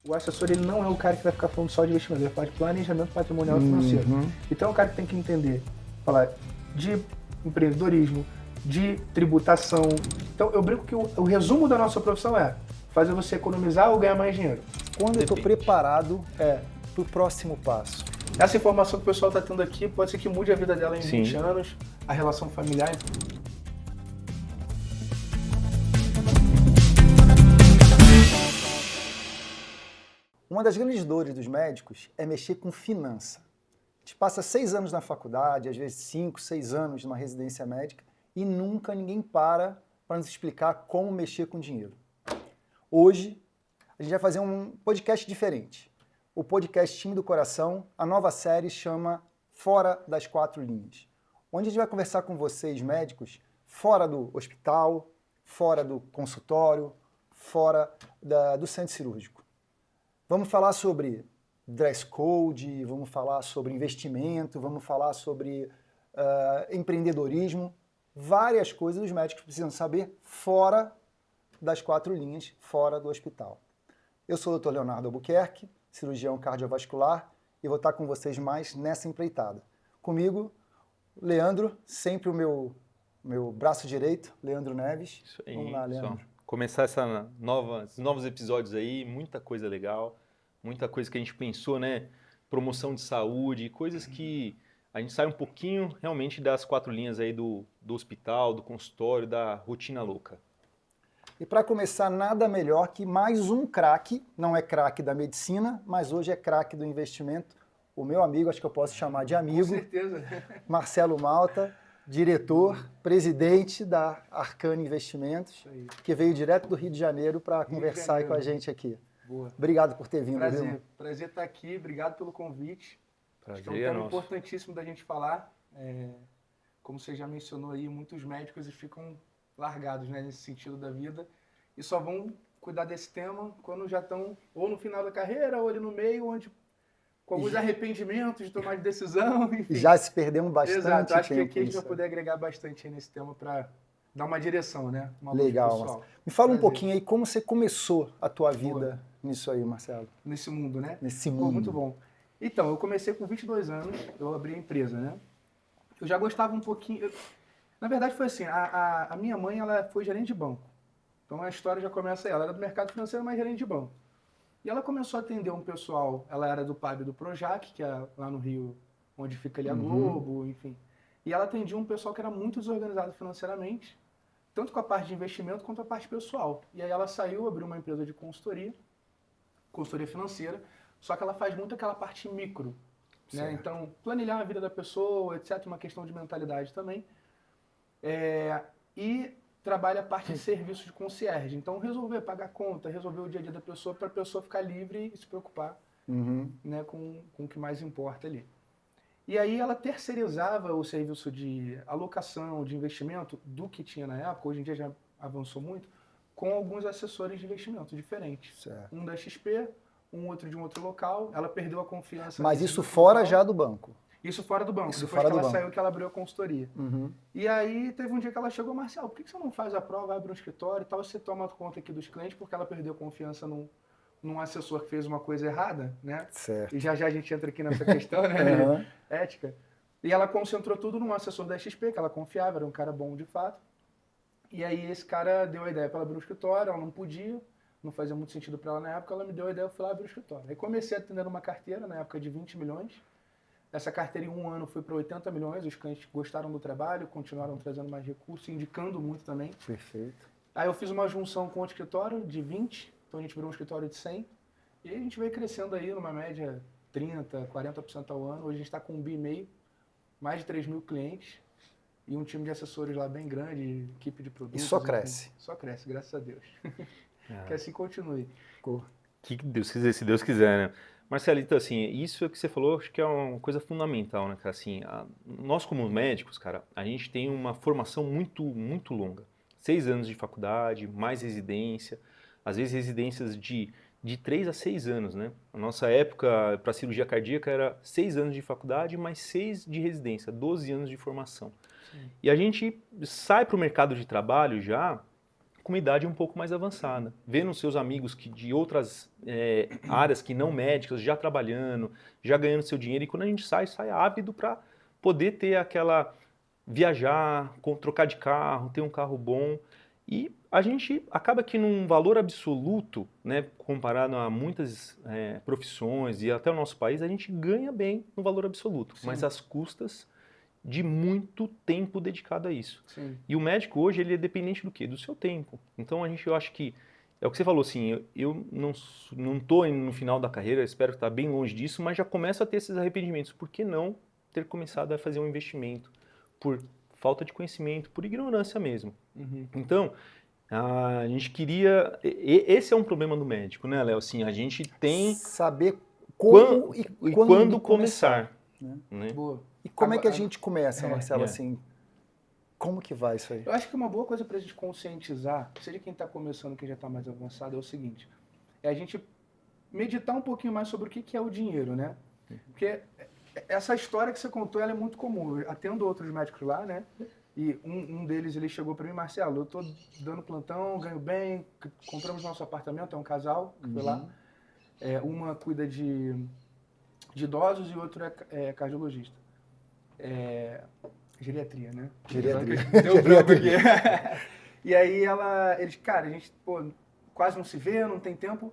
O assessor, ele não é o cara que vai ficar falando só de investimento, ele vai falar de planejamento patrimonial e financeiro. Então é o cara que tem que entender, falar de empreendedorismo, de tributação. Então eu brinco que o resumo da nossa profissão é fazer você economizar ou ganhar mais dinheiro. Quando eu estou preparado para o próximo passo. Essa informação que o pessoal está tendo aqui pode ser que mude a vida dela em 20 anos, a relação familiar. Uma das grandes dores dos médicos é mexer com finança. A gente passa 6 anos na faculdade, às vezes 5, 6 anos numa residência médica e nunca ninguém para nos explicar como mexer com dinheiro. Hoje, a gente vai fazer um podcast diferente. O podcast Time do Coração, a nova série chama Fora das Quatro Linhas, onde a gente vai conversar com vocês, médicos, fora do hospital, fora do consultório, fora do centro cirúrgico. Vamos falar sobre dress code, vamos falar sobre investimento, vamos falar sobre empreendedorismo, várias coisas os médicos precisam saber fora das 4 linhas, fora do hospital. Eu sou o Dr. Leonardo Albuquerque, cirurgião cardiovascular, e vou estar com vocês mais nessa empreitada. Comigo, Leandro, sempre o meu braço direito, Leandro Neves. Isso aí, vamos lá, Leandro. Começar esses novos episódios aí, muita coisa legal, muita coisa que a gente pensou, né? Promoção de saúde, coisas que a gente sai um pouquinho realmente das 4 linhas aí do hospital, do consultório, da rotina louca. E para começar, nada melhor que mais um craque, não é craque da medicina, mas hoje é craque do investimento, o meu amigo, acho que eu posso chamar de amigo, Com certeza. Marcelo Malta, diretor, presidente da Arcane Investimentos, que veio direto do Rio de Janeiro para conversar com a gente aqui. Boa. Obrigado por ter vindo. Prazer. Viu? Prazer estar aqui, obrigado pelo convite. Prazer Acho que é um tema nosso. importantíssimo da gente falar. Como você já mencionou aí, muitos médicos ficam largados, né, nesse sentido da vida e só vão cuidar desse tema quando já estão ou no final da carreira ou ali no meio, onde com alguns arrependimentos de tomar de decisão. Enfim. Já se perdemos bastante. Exato, acho que tempo aqui a gente vai nisso. poder agregar bastante nesse tema para dar uma direção, né? Uma luz Legal, pessoal. Marcelo. Me fala um Prazer. pouquinho aí como você começou a tua vida nisso aí, Marcelo. Nesse mundo, né? Nesse Pô, mundo. muito bom. Então, eu comecei com 22 anos, eu abri a empresa, né? Eu já gostava um pouquinho... Na verdade foi assim, a minha mãe, ela foi gerente de banco. Então a história já começa aí. Ela era do mercado financeiro, mas gerente de banco. E ela começou a atender um pessoal, ela era do PAB do Projac, que é lá no Rio, onde fica ali a Globo, enfim. E ela atendia um pessoal que era muito desorganizado financeiramente, tanto com a parte de investimento quanto a parte pessoal. E aí ela saiu, abriu uma empresa de consultoria financeira, só que ela faz muito aquela parte micro, né? Então, planilhar a vida da pessoa, etc., uma questão de mentalidade também. E trabalha a parte de serviços de concierge. Então, resolver pagar conta, resolver o dia a dia da pessoa para a pessoa ficar livre e se preocupar né, com o que mais importa ali. E aí ela terceirizava o serviço de alocação, de investimento do que tinha na época, hoje em dia já avançou muito, com alguns assessores de investimento diferentes. Certo. Um da XP, um outro de um outro local. Ela perdeu a confiança. Mas nesse isso outro fora local. já do banco. Isso fora do banco, Isso depois fora que do ela banco. saiu, que ela abriu a consultoria. E aí teve um dia que ela chegou, Marcelo, por que você não faz a prova, abre um escritório e tal, você toma conta aqui dos clientes, porque ela perdeu confiança num assessor que fez uma coisa errada, né? Certo. E já a gente entra aqui nessa questão, né? Uhum. Ética. E ela concentrou tudo num assessor da XP, que ela confiava, era um cara bom de fato. E aí esse cara deu a ideia para ela abrir um escritório, ela não podia, não fazia muito sentido para ela na época, ela me deu a ideia, eu fui lá abrir o escritório. Aí comecei a atender uma carteira, na época de 20 milhões. Essa carteira em um ano foi para 80 milhões, os clientes gostaram do trabalho, continuaram trazendo mais recursos, indicando muito também. Perfeito. Aí eu fiz uma junção com o escritório de 20, então a gente virou um escritório de 100. E aí a gente veio crescendo aí numa média 30%, 40% ao ano. Hoje a gente está com 1,5 bi, mais de 3 mil clientes e um time de assessores lá bem grande, equipe de produtos. E só enfim. cresce. Só cresce, graças a Deus. Que assim continue. Que Deus quiser, se Deus quiser, né? Marcelo, então assim, isso é que você falou, acho que é uma coisa fundamental, né, cara? Assim, nós como médicos, cara, a gente tem uma formação muito, muito longa. 6 anos de faculdade, mais residência, às vezes residências de 3 a 6 anos, né? A nossa época para cirurgia cardíaca era 6 anos de faculdade, mais 6 de residência, 12 anos de formação. Sim. E a gente sai para o mercado de trabalho já com uma idade um pouco mais avançada. Vendo seus amigos de outras áreas que não médicas, já trabalhando, já ganhando seu dinheiro, e quando a gente sai ávido para poder ter aquela viajar, trocar de carro, ter um carro bom. E a gente acaba que num valor absoluto, né, comparado a muitas profissões e até o nosso país, a gente ganha bem no valor absoluto, Sim. mas às custas de muito tempo dedicado a isso. Sim. E o médico hoje, ele é dependente do quê? Do seu tempo. Então eu acho que, é o que você falou, assim, eu não estou no final da carreira, espero estar bem longe disso, mas já começo a ter esses arrependimentos. Por que não ter começado a fazer um investimento? Por falta de conhecimento, por ignorância mesmo. Uhum. Então, a gente queria... Esse é um problema do médico, né, Léo? Assim, a gente tem... Saber como e quando começar. Né? Boa. E como é que a Agora, gente começa, Marcelo, assim? Como que vai isso aí? Eu acho que uma boa coisa pra gente conscientizar, seja quem tá começando, quem já tá mais avançado, é o seguinte. É a gente meditar um pouquinho mais sobre o que é o dinheiro, né? Porque essa história que você contou, ela é muito comum. Eu atendo outros médicos lá, né? E um deles, ele chegou pra mim, Marcelo, eu tô dando plantão, ganho bem, compramos nosso apartamento, é um casal que foi lá. Uma cuida de idosos e outro é cardiologista. Geriatria, né? Geriatria. Deu branco aqui. E aí eles, cara, a gente quase não se vê, não tem tempo.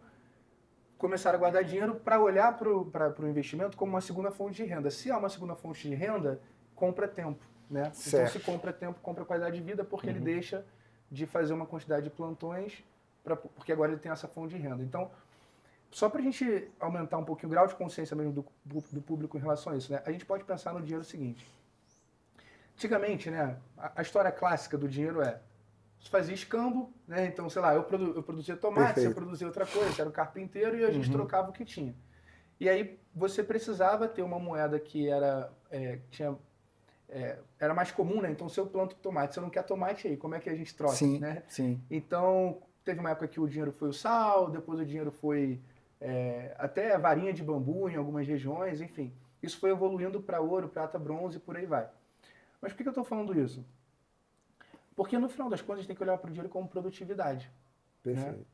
Começaram a guardar dinheiro para olhar para o investimento como uma segunda fonte de renda. Se há uma segunda fonte de renda, compra tempo, né? Certo. Então se compra tempo, compra qualidade de vida, porque ele deixa de fazer uma quantidade de plantões, porque agora ele tem essa fonte de renda. Então, só para a gente aumentar um pouquinho o grau de consciência mesmo do público em relação a isso, né? A gente pode pensar no dinheiro seguinte. Antigamente, né, a história clássica do dinheiro você fazia escambo, né? Então, sei lá, eu produzia tomate, Perfeito. você produzia outra coisa, você era o carpinteiro e a gente trocava o que tinha. E aí você precisava ter uma moeda que era mais comum, né? Então, se eu planto tomate, se eu não quer tomate aí, como é que a gente troca, Sim, né? sim. Então, teve uma época que o dinheiro foi o sal, depois o dinheiro foi até varinha de bambu em algumas regiões, enfim. Isso foi evoluindo para ouro, prata, bronze e por aí vai. Mas por que eu estou falando isso? Porque no final das contas a gente tem que olhar para o dinheiro como produtividade. Perfeito.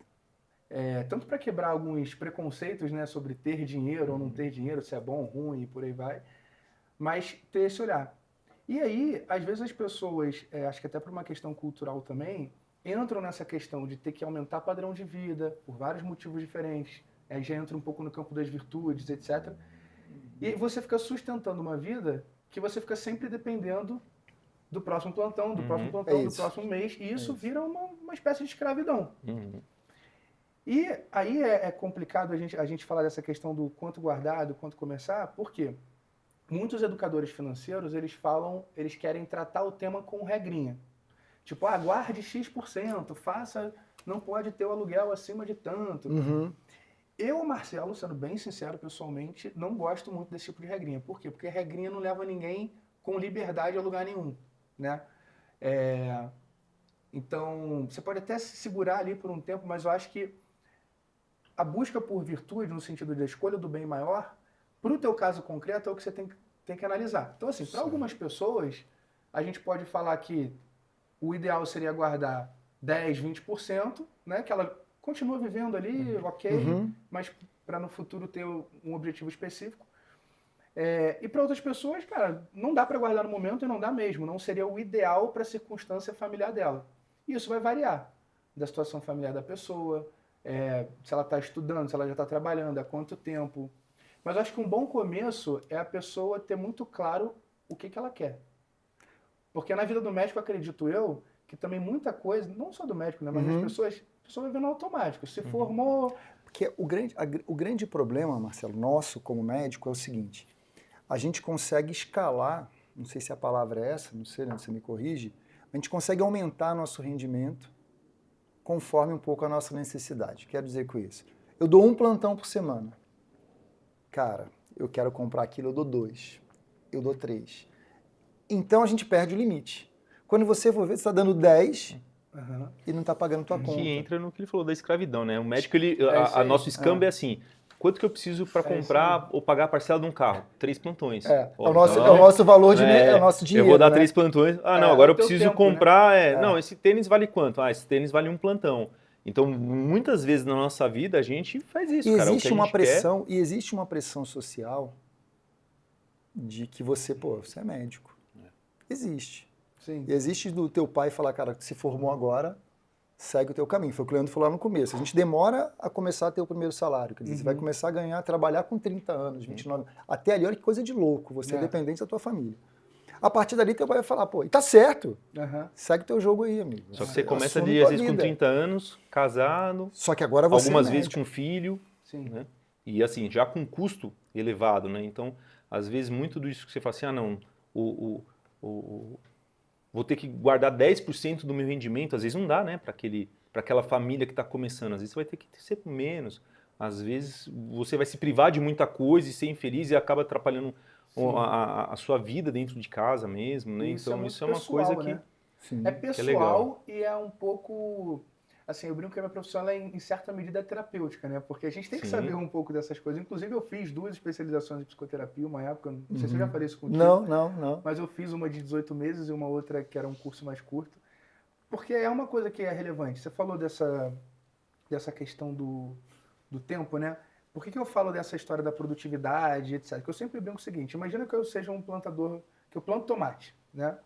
Né? Tanto para quebrar alguns preconceitos, né, sobre ter dinheiro ou não ter dinheiro, se é bom ou ruim e por aí vai, mas ter esse olhar. E aí, às vezes as pessoas, acho que até por uma questão cultural também, entram nessa questão de ter que aumentar padrão de vida por vários motivos diferentes. Aí já entra um pouco no campo das virtudes, etc. E você fica sustentando uma vida que você fica sempre dependendo do próximo plantão, do próximo plantão, do próximo mês, e isso vira uma espécie de escravidão. E aí é complicado a gente falar dessa questão do quanto guardar, do quanto começar, porque muitos educadores financeiros, eles querem tratar o tema com regrinha. Tipo, guarde X%, não pode ter o aluguel acima de tanto. Eu, Marcelo, sendo bem sincero pessoalmente, não gosto muito desse tipo de regrinha. Por quê? Porque regrinha não leva ninguém com liberdade a lugar nenhum, né? Então, você pode até se segurar ali por um tempo, mas eu acho que a busca por virtude, no sentido da escolha do bem maior, para o teu caso concreto, é o que você tem que analisar. Então, assim, para algumas pessoas, a gente pode falar que o ideal seria guardar 10, 20%, né? Que ela continua vivendo ali, ok, mas para no futuro ter um objetivo específico. E para outras pessoas, cara, não dá para guardar no momento e não dá mesmo. Não seria o ideal para a circunstância familiar dela. E isso vai variar da situação familiar da pessoa, se ela está estudando, se ela já está trabalhando, há quanto tempo. Mas eu acho que um bom começo é a pessoa ter muito claro o que ela quer. Porque na vida do médico, acredito eu, que também muita coisa, não só do médico, né, mas as pessoas vivendo automático. Se formou... Porque o grande problema, Marcelo, nosso como médico é o seguinte, a gente consegue escalar, não sei se a palavra é essa, não sei, né, você me corrige, a gente consegue aumentar nosso rendimento conforme um pouco a nossa necessidade. Quero dizer com isso, eu dou um plantão por semana. Cara, eu quero comprar aquilo, eu dou 2, eu dou 3. Então a gente perde o limite. Quando você for ver, você está dando 10 e não está pagando tua conta. Que entra no que ele falou da escravidão, né? O médico, nosso escambo é assim, quanto que eu preciso para comprar ou pagar a parcela de um carro? 3 plantões. É Pô, o nosso, então, é o nosso valor de é o nosso dinheiro. eu vou dar né? 3 plantões. Ah, não, É, agora o eu teu preciso tempo, comprar. né? Não, esse tênis vale quanto? Ah, esse tênis vale um plantão. Então, muitas vezes na nossa vida a gente faz isso, E cara. O que existe a uma gente pressão, e existe uma pressão social de que você é médico. Existe. Sim. E existe do teu pai falar, cara, que se formou agora, segue o teu caminho. Foi o que o Leandro falou lá no começo. A gente demora a começar a ter o primeiro salário. Quer dizer, você vai começar a ganhar, trabalhar com 30 anos, 29. Até ali, olha que coisa de louco. Você é dependente da tua família. A partir dali, teu pai vai falar, pô, e tá certo. Segue o teu jogo aí, amigo. Só que você começa Assume ali, tua às vezes, com vida. 30 anos, casado, Só que agora você algumas é vezes médico. com filho, Sim. né? E assim, já com custo elevado, né? Então, às vezes, muito disso que você fala assim, ah, não, vou ter que guardar 10% do meu rendimento, às vezes não dá, né? Para aquela família que está começando, às vezes você vai ter que ser menos. Às vezes você vai se privar de muita coisa e ser infeliz e acaba atrapalhando a sua vida dentro de casa mesmo, né? Isso Então é isso é muito uma coisa pessoal, que né? Sim. É que é legal. pessoal e é um pouco... Assim, eu brinco que a minha profissão ela é, em certa medida, terapêutica, né? Porque a gente tem que Sim. saber um pouco dessas coisas. Inclusive, eu fiz 2 especializações em psicoterapia, uma época, não sei se eu já falei isso contigo. Não. Mas eu fiz uma de 18 meses e uma outra que era um curso mais curto. Porque é uma coisa que é relevante. Você falou dessa questão do tempo, né? Por que eu falo dessa história da produtividade, etc? Porque eu sempre brinco o seguinte, imagina que eu seja um plantador, que eu planto tomate, né?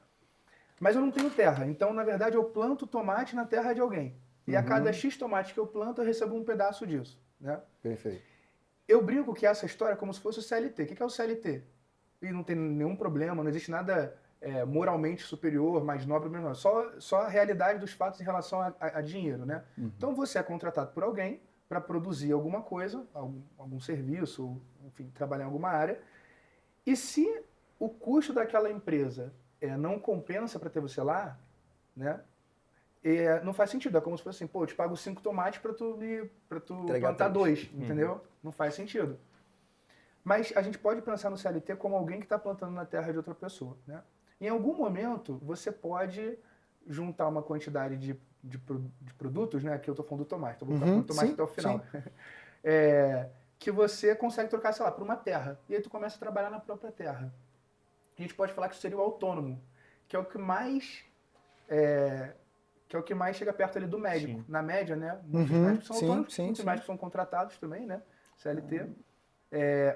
Mas eu não tenho terra, então, na verdade, eu planto tomate na terra de alguém. E a cada X tomate que eu planto, eu recebo um pedaço disso, né? Perfeito. Eu brinco que essa história é como se fosse o CLT. O que é o CLT? E não tem nenhum problema, não existe nada moralmente superior, mais nobre, não. Só a realidade dos fatos em relação a dinheiro, né? Então você é contratado por alguém para produzir alguma coisa, algum serviço, enfim, trabalhar em alguma área. E se o custo daquela empresa não compensa para ter você lá, né? Não faz sentido. É como se fosse assim, pô, eu te pago 5 tomates para tu plantar 2, entendeu? Não faz sentido. Mas a gente pode pensar no CLT como alguém que está plantando na terra de outra pessoa, né? Em algum momento, você pode juntar uma quantidade de produtos, né? Aqui eu estou falando do tomate, então vou ficar falando do tomate até o final. Que você consegue trocar, sei lá, por uma terra. E aí tu começa a trabalhar na própria terra. A gente pode falar que isso seria o autônomo, que é o que mais chega perto ali do médico. Sim. Na média, né? Muitos médicos são autônomos, muitos médicos são contratados também, né? CLT.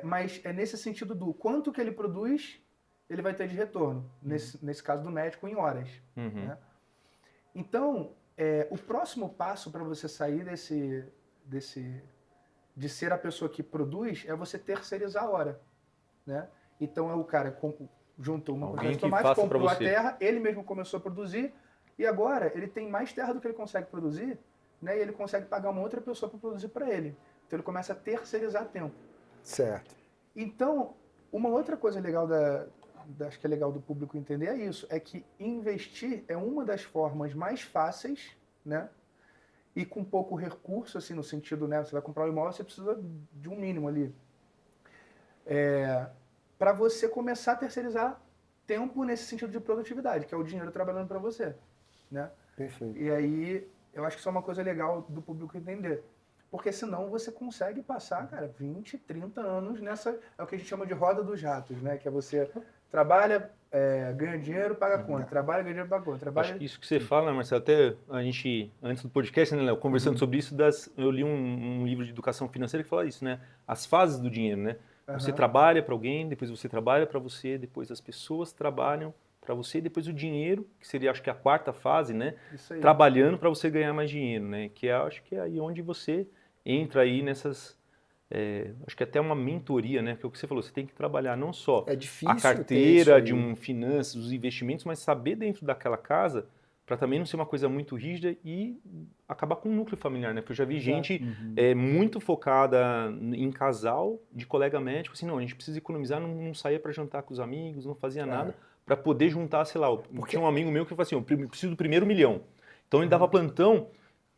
Mas é nesse sentido do quanto que ele produz, ele vai ter de retorno. Nesse caso do médico, em horas. Né? Então, o próximo passo para você sair de ser a pessoa que produz é você terceirizar a hora. Né? Então, é o cara juntou uma quantidade de tomate, comprou a terra, ele mesmo começou a produzir, e agora ele tem mais terra do que ele consegue produzir, né? E ele consegue pagar uma outra pessoa para produzir para ele. Então ele começa a terceirizar tempo. Certo. Então, uma outra coisa legal acho que é legal do público entender é isso, é que investir é uma das formas mais fáceis, né? E com pouco recurso, assim, no sentido, né? Você vai comprar um imóvel, você precisa de um mínimo ali. Para você começar a terceirizar tempo nesse sentido de produtividade, que é o dinheiro trabalhando para você. Né? Perfeito. E aí, eu acho que isso é uma coisa legal do público entender. Porque senão você consegue passar, cara, 20, 30 anos nessa... É o que a gente chama de roda dos ratos, né? Que é você trabalha, ganha dinheiro, paga conta. Trabalha, ganha dinheiro, paga conta. Trabalha... Acho que isso que você fala, Marcelo, até a gente, antes do podcast, né, Léo, conversando sobre isso, eu li um livro de educação financeira que fala isso, né? As fases do dinheiro, né? Você trabalha para alguém, depois você trabalha para você, depois as pessoas trabalham para você, depois o dinheiro, que seria acho que a quarta fase, né? Trabalhando para você ganhar mais dinheiro, né? Que acho que é aí onde você entra aí nessas, acho que até uma mentoria, né? Que é o que você falou, você tem que trabalhar não só a carteira de finanças, os investimentos, mas saber dentro daquela casa para também não ser uma coisa muito rígida e acabar com o núcleo familiar, né? Porque eu já vi gente muito focada em casal, de colega médico, assim, não, a gente precisa economizar, não saía para jantar com os amigos, não fazia nada, para poder juntar, sei lá, tinha um amigo meu que falou assim, eu preciso do primeiro milhão. Então ele dava plantão,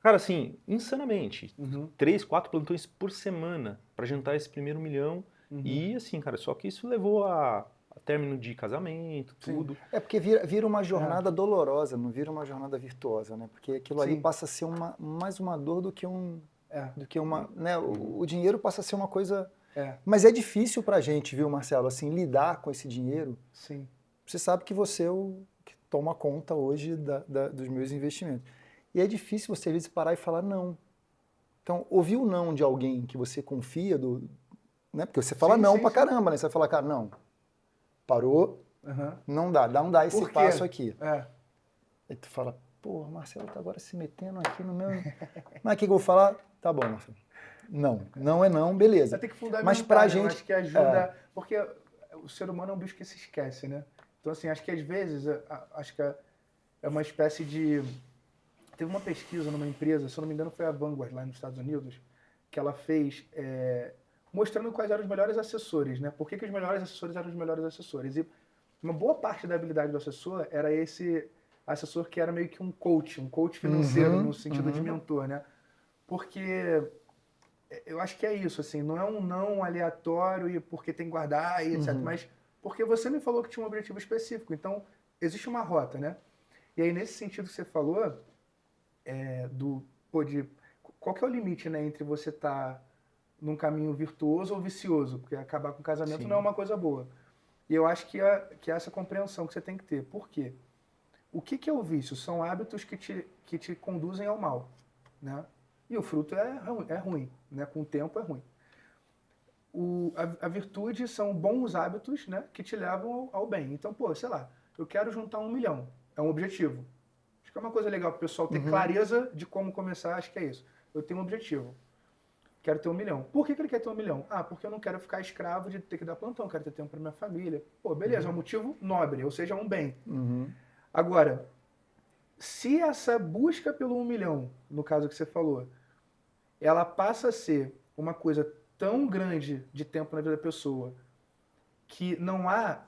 cara, assim, insanamente, 3, 4 plantões por semana para juntar esse primeiro milhão. E assim, cara, só que isso levou a término de casamento, tudo. Sim. É porque vira uma jornada dolorosa, não vira uma jornada virtuosa, né? Porque aquilo ali passa a ser mais uma dor do que um do que uma, né, o dinheiro passa a ser uma coisa... É, Mas é difícil pra gente, viu, Marcelo, assim, lidar com esse dinheiro. sim. Você sabe que você é o que toma conta hoje dos meus investimentos. E é difícil você, às vezes, parar e falar não. Então, ouvir o não de alguém que você confia, né? Porque você fala Sim, não sim, pra sim. caramba, né? Você vai falar, cara, não, parou, Aham. não dá esse Por quê? passo aqui. É, Aí tu fala, pô, o Marcelo tá agora se metendo aqui no meu... Mas o que eu vou falar? Tá bom, Marcelo. Não é não, beleza. vai ter que fundamentar, Mas pra né? Eu gente... acho que ajuda, porque o ser humano é um bicho que se esquece, né? Então, assim, acho que às vezes, acho que é uma espécie de... Teve uma pesquisa numa empresa, se eu não me engano foi a Vanguard, lá nos Estados Unidos, que ela fez mostrando quais eram os melhores assessores, né? Por que os melhores assessores eram os melhores assessores. E uma boa parte da habilidade do assessor era esse assessor que era meio que um coach financeiro, no sentido de mentor, né? Porque eu acho que é isso, assim, não é um não aleatório e porque tem que guardar e etc. Mas porque você me falou que tinha um objetivo específico. Então, existe uma rota, né? E aí, nesse sentido que você falou, qual que é o limite, né, entre você estar num caminho virtuoso ou vicioso? Porque acabar com o casamento não é uma coisa boa. E eu acho que é essa compreensão que você tem que ter. Por quê? O que é o vício? São hábitos que te conduzem ao mal, né? E o fruto é ruim, né? Com o tempo é ruim. A virtude são bons hábitos, né, que te levam ao bem. Então, pô, sei lá, eu quero juntar 1 milhão. É um objetivo. Acho que é uma coisa legal para o pessoal ter clareza de como começar, acho que é isso. Eu tenho um objetivo. Quero ter 1 milhão. Por que ele quer ter 1 milhão? Ah, porque eu não quero ficar escravo de ter que dar plantão, quero ter tempo para minha família. Pô, beleza, é um motivo nobre, ou seja, um bem. Agora, se essa busca pelo 1 milhão, no caso que você falou, ela passa a ser uma coisa tão grande de tempo na vida da pessoa que não há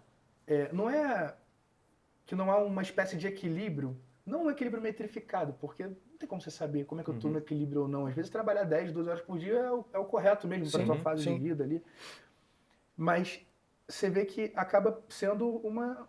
uma espécie de equilíbrio, não um equilíbrio metrificado, porque não tem como você saber como é que eu estou no equilíbrio ou não. Às vezes trabalhar 10, 12 horas por dia é o correto mesmo para a sua fase de vida ali. Mas você vê que acaba sendo uma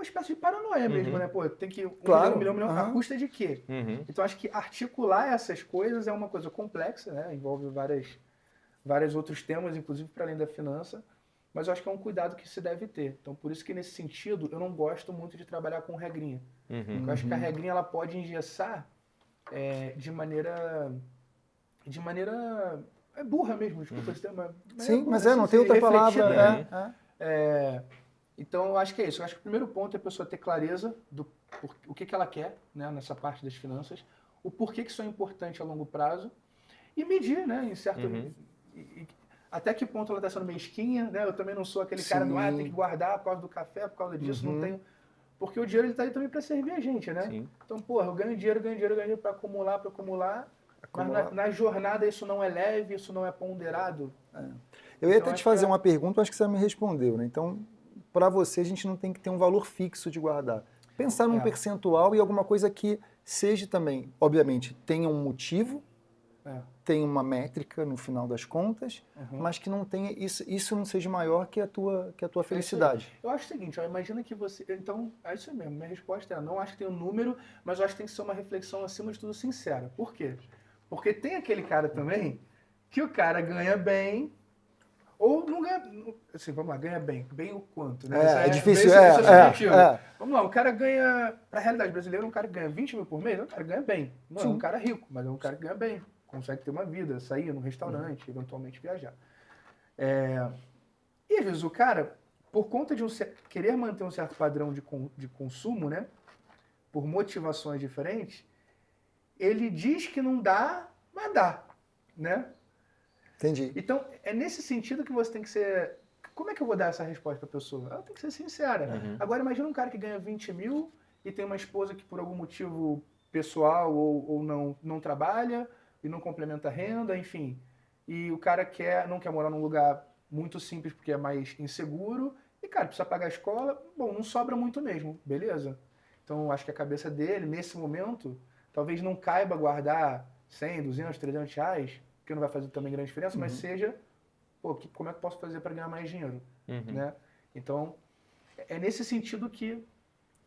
espécie de paranoia mesmo, né? Pô, tem que um milhão, a custa de quê? Então acho que articular essas coisas é uma coisa complexa, né? Envolve vários outros temas, inclusive para além da finança, mas eu acho que é um cuidado que se deve ter. Então por isso que nesse sentido eu não gosto muito de trabalhar com regrinha. Eu acho que a regrinha ela pode engessar de maneira burra mesmo, desculpa esse termo. Sim, burra, mas assim, não tem outra refletida, palavra. né? Então, eu acho que é isso. Eu acho que o primeiro ponto é a pessoa ter clareza do o que ela quer, né, nessa parte das finanças, o porquê que isso é importante a longo prazo e medir, né, em certo... até que ponto ela está sendo mesquinha, né? Eu também não sou aquele cara do, tem que guardar por causa do café, por causa disso, não tenho... Porque o dinheiro está aí também para servir a gente, né? Sim. Então, porra, eu ganho dinheiro para acumular, mas na jornada isso não é leve, isso não é ponderado. Eu ia Então, até te fazer uma pergunta, acho que você me respondeu, né? Então, para você, a gente não tem que ter um valor fixo de guardar. Pensar num percentual e alguma coisa que seja também, obviamente, tenha um motivo, tenha uma métrica no final das contas, mas que não tenha isso não seja maior que a tua felicidade. Eu acho o seguinte, imagina que você... Então, é isso mesmo, minha resposta é, não acho que tem um número, mas eu acho que tem que ser uma reflexão, acima de tudo, sincera. Por quê? Porque tem aquele cara também que o cara ganha bem, ou não ganha... Assim, vamos lá, ganha bem. Bem o quanto, né? É difícil, subjetivo. Vamos lá, o cara ganha... Para a realidade brasileira, um cara que ganha 20 mil por mês, é um cara que ganha bem. Não é um cara rico, mas é um cara que ganha bem. Consegue ter uma vida, sair num restaurante, eventualmente viajar. E às vezes o cara, por conta de querer manter um certo padrão de consumo, né? Por motivações diferentes, ele diz que não dá, mas dá, né? Entendi. Então, é nesse sentido que você tem que ser... Como é que eu vou dar essa resposta para a pessoa? Ela tem que ser sincera. Agora, imagina um cara que ganha 20 mil e tem uma esposa que por algum motivo pessoal ou não trabalha e não complementa a renda, enfim. E o cara não quer morar num lugar muito simples porque é mais inseguro e, cara, precisa pagar a escola, bom, não sobra muito mesmo, beleza? Então, eu acho que a cabeça dele, nesse momento, talvez não caiba guardar 100, 200, 300 reais, que não vai fazer também grande diferença, mas seja, como é que eu posso fazer para ganhar mais dinheiro, né? Então, é nesse sentido que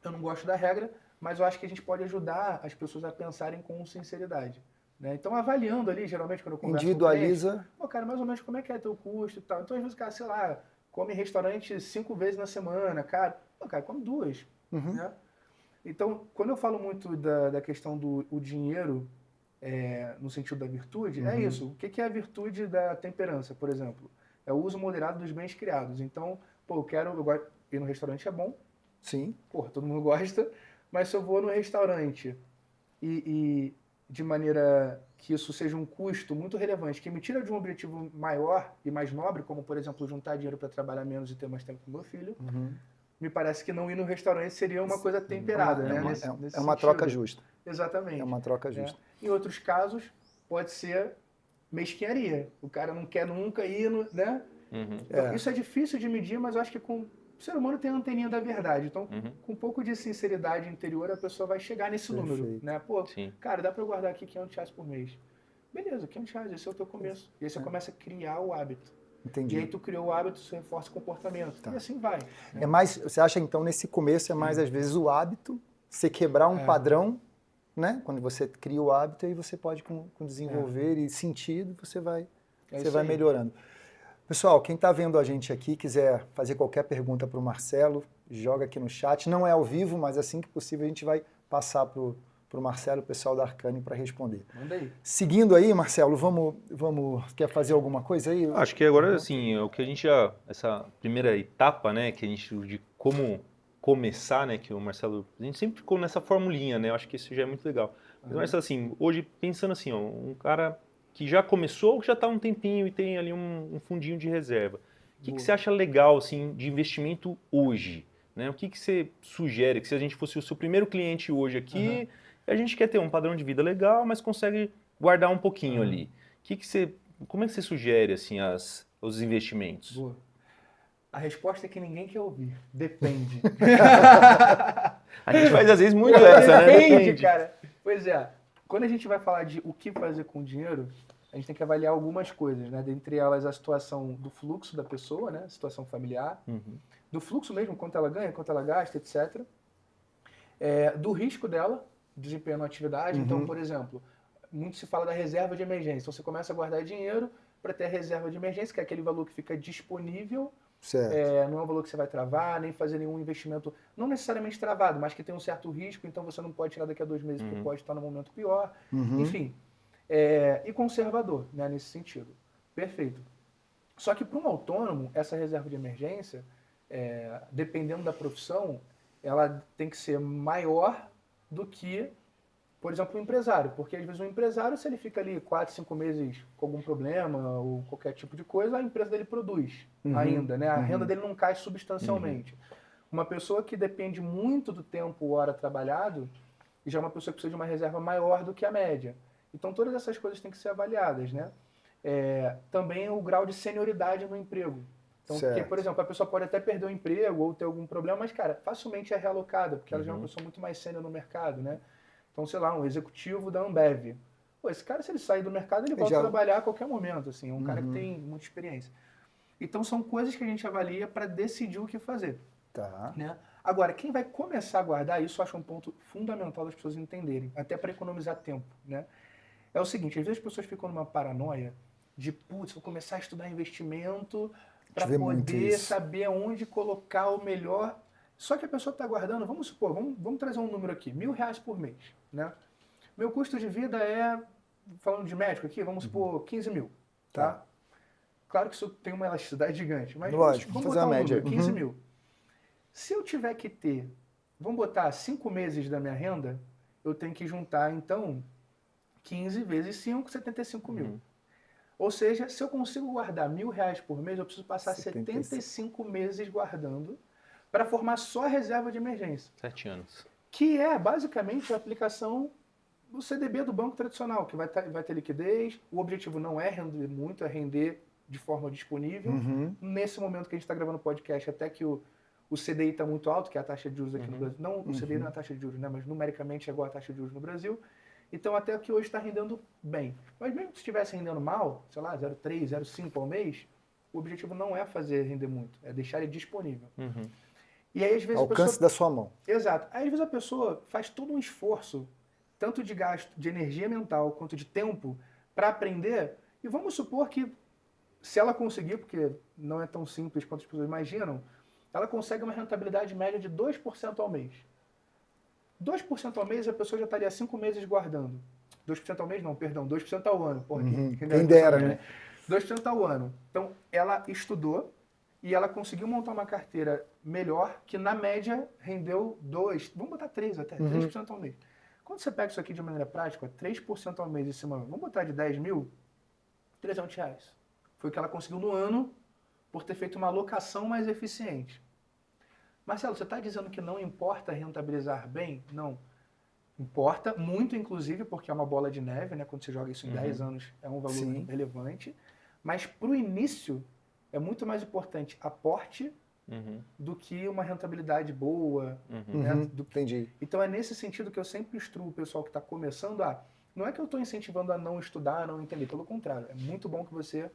eu não gosto da regra, mas eu acho que a gente pode ajudar as pessoas a pensarem com sinceridade, né? Então, avaliando ali, geralmente, quando eu converso Individualiza. com o cliente, pô, cara, mais ou menos como é que é teu custo e tal. Então, às vezes, o cara, sei lá, come em restaurante 5 vezes na semana, cara. Pô, cara, come 2, Uhum. né? Então, quando eu falo muito da questão do o dinheiro, no sentido da virtude, é isso. O que é a virtude da temperança, por exemplo? É o uso moderado dos bens criados. Então, pô, eu gosto ir no restaurante é bom, Sim. porra, todo mundo gosta, mas se eu vou no restaurante e de maneira que isso seja um custo muito relevante, que me tira de um objetivo maior e mais nobre, como, por exemplo, juntar dinheiro para trabalhar menos e ter mais tempo com meu filho, me parece que não ir no restaurante seria uma coisa temperada, né? Nesse É uma sentido. troca justa. Exatamente. É uma troca justa. Em outros casos, pode ser mesquinharia. O cara não quer nunca ir, né? Então, isso é difícil de medir, mas eu acho que o ser humano tem a anteninha da verdade. Então, com um pouco de sinceridade interior, a pessoa vai chegar nesse número, né? Pô, cara, dá para eu guardar aqui R$500 por mês. Beleza, R$500, esse é o teu começo. E aí você começa a criar o hábito. Entendi. E aí tu criou o hábito, você reforça o comportamento. E assim vai. É mais, você acha então nesse começo é mais às vezes o hábito, você quebrar um padrão, né? Quando você cria o hábito, aí você pode com desenvolver e sentido, você vai melhorando. Pessoal, quem está vendo a gente aqui, quiser fazer qualquer pergunta para o Marcelo, joga aqui no chat. Não é ao vivo, mas assim que possível a gente vai passar para o Marcelo, o pessoal da Arcane, para responder. Manda aí. Seguindo aí, Marcelo, quer fazer alguma coisa aí? Acho que agora, assim, o que a gente essa primeira etapa, né, que a gente, de como começar, né, que o Marcelo, a gente sempre ficou nessa formulinha, né, eu acho que isso já é muito legal. Mas, Marcelo, assim, hoje, pensando assim, ó, um cara que já começou, que já está há um tempinho e tem ali um fundinho de reserva. O que você acha legal, assim, de investimento hoje? Né? O que você sugere? Que se a gente fosse o seu primeiro cliente hoje aqui, a gente quer ter um padrão de vida legal, mas consegue guardar um pouquinho ali. Como é que você sugere, assim, os investimentos? Boa. A resposta é que ninguém quer ouvir. Depende. A gente faz, às vezes, muito essa, né? Depende, cara. Pois é. Quando a gente vai falar de o que fazer com o dinheiro, a gente tem que avaliar algumas coisas, né? Dentre elas, a situação do fluxo da pessoa, né? Situação familiar. Do fluxo mesmo, quanto ela ganha, quanto ela gasta, etc. Do risco dela, desempenhando a atividade. Então, por exemplo, muito se fala da reserva de emergência. Então, você começa a guardar dinheiro para ter a reserva de emergência, que é aquele valor que fica disponível. Não é um valor que você vai travar, nem fazer nenhum investimento, não necessariamente travado, mas que tem um certo risco, então você não pode tirar daqui a 2 meses, porque pode estar no momento pior. Enfim, e conservador, né, nesse sentido. Perfeito. Só que para um autônomo, essa reserva de emergência, dependendo da profissão, ela tem que ser maior do que, por exemplo, um empresário. Porque às vezes um empresário, se ele fica ali 4, 5 meses com algum problema ou qualquer tipo de coisa, a empresa dele produz ainda, né? A renda dele não cai substancialmente. Uma pessoa que depende muito do tempo hora trabalhado, já é uma pessoa que precisa de uma reserva maior do que a média. Então todas essas coisas têm que ser avaliadas, né? Também o grau de senioridade no emprego. Então, porque, por exemplo, a pessoa pode até perder o emprego ou ter algum problema, mas, cara, facilmente é realocada, porque ela já é uma pessoa muito mais sênior no mercado, né? Então, sei lá, um executivo da Ambev. Pô, esse cara, se ele sair do mercado, ele volta a trabalhar a qualquer momento, assim. É um cara que tem muita experiência. Então, são coisas que a gente avalia para decidir o que fazer. Tá. Né? Agora, quem vai começar a guardar, isso eu acho um ponto fundamental das pessoas entenderem, até para economizar tempo, né? É o seguinte, às vezes as pessoas ficam numa paranoia de, putz, vou começar a estudar investimento para poder saber aonde colocar o melhor. Só que a pessoa está guardando, vamos supor, vamos trazer um número aqui, R$1.000 por mês, né? Meu custo de vida é, falando de médico aqui, vamos supor 15 mil, tá? Claro que isso tem uma elasticidade gigante, mas lógico, vamos fazer botar uma média. Número, 15 mil. Se eu tiver que ter, vamos botar 5 meses da minha renda, eu tenho que juntar, então, 15 vezes 5, 75 mil. Ou seja, se eu consigo guardar R$1.000 por mês, eu preciso passar 75 meses guardando para formar só a reserva de emergência. 7 anos. Que é basicamente a aplicação do CDB do banco tradicional, que vai ter liquidez. O objetivo não é render muito, é render de forma disponível. Nesse momento que a gente está gravando o podcast, até que o CDI está muito alto, que é a taxa de juros aqui no Brasil. Não, o CDI não é a taxa de juros, né? Mas numericamente é igual a taxa de juros no Brasil. Então, até que hoje está rendendo bem. Mas mesmo que estivesse rendendo mal, sei lá, 0,3, 0,5 ao mês, o objetivo não é fazer render muito, é deixar ele disponível. E aí, às vezes, alcance da sua mão. Exato. Aí, às vezes, a pessoa faz todo um esforço tanto de gasto de energia mental quanto de tempo para aprender. E vamos supor que, se ela conseguir, porque não é tão simples quanto as pessoas imaginam, ela consegue uma rentabilidade média de 2% ao mês. 2% ao mês, a pessoa já estaria 5 meses guardando. 2% ao mês, não, perdão, 2% ao ano. Porra, Quem dera, né? 2% ao ano. Então, ela estudou e ela conseguiu montar uma carteira melhor, que na média rendeu 2%, vamos botar 3% até, 3% ao mês. Quando você pega isso aqui de maneira prática, 3% ao mês em cima, vamos botar de 10 mil, R$300. Foi o que ela conseguiu no ano por ter feito uma alocação mais eficiente. Marcelo, você está dizendo que não importa rentabilizar bem? Não. Importa muito, inclusive, porque é uma bola de neve, né? Quando você joga isso em 10 anos, é um valor relevante. Mas para o início, é muito mais importante aporte do que uma rentabilidade boa. Né? Entendi. Então é nesse sentido que eu sempre instruo o pessoal que está começando a... Não é que eu estou incentivando a não estudar, a não entender. Pelo contrário, é muito bom que você,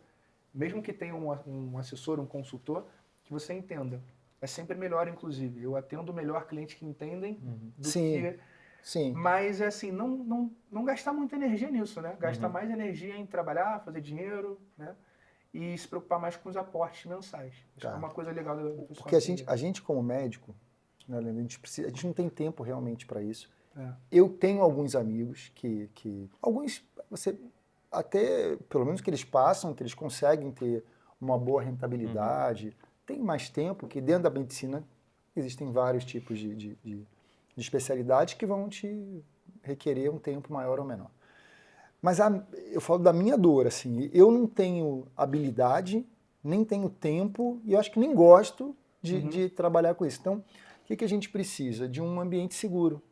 mesmo que tenha um assessor, um consultor, que você entenda. É sempre melhor, inclusive. Eu atendo melhor clientes que entendem do que... Sim. Mas, é assim, não gastar muita energia nisso, né? Gastar mais energia em trabalhar, fazer dinheiro, né? E se preocupar mais com os aportes mensais. Isso é uma coisa legal do pessoal. Porque a gente como médico, né, Leandro, a gente não tem tempo realmente para isso. É. Eu tenho alguns amigos que alguns, você até, pelo menos que eles passam, que eles conseguem ter uma boa rentabilidade, tem mais tempo, que dentro da medicina existem vários tipos de especialidades que vão te requerer um tempo maior ou menor. Mas eu falo da minha dor, assim, eu não tenho habilidade, nem tenho tempo, e eu acho que nem gosto de trabalhar com isso. Então, o que a gente precisa? De um ambiente seguro.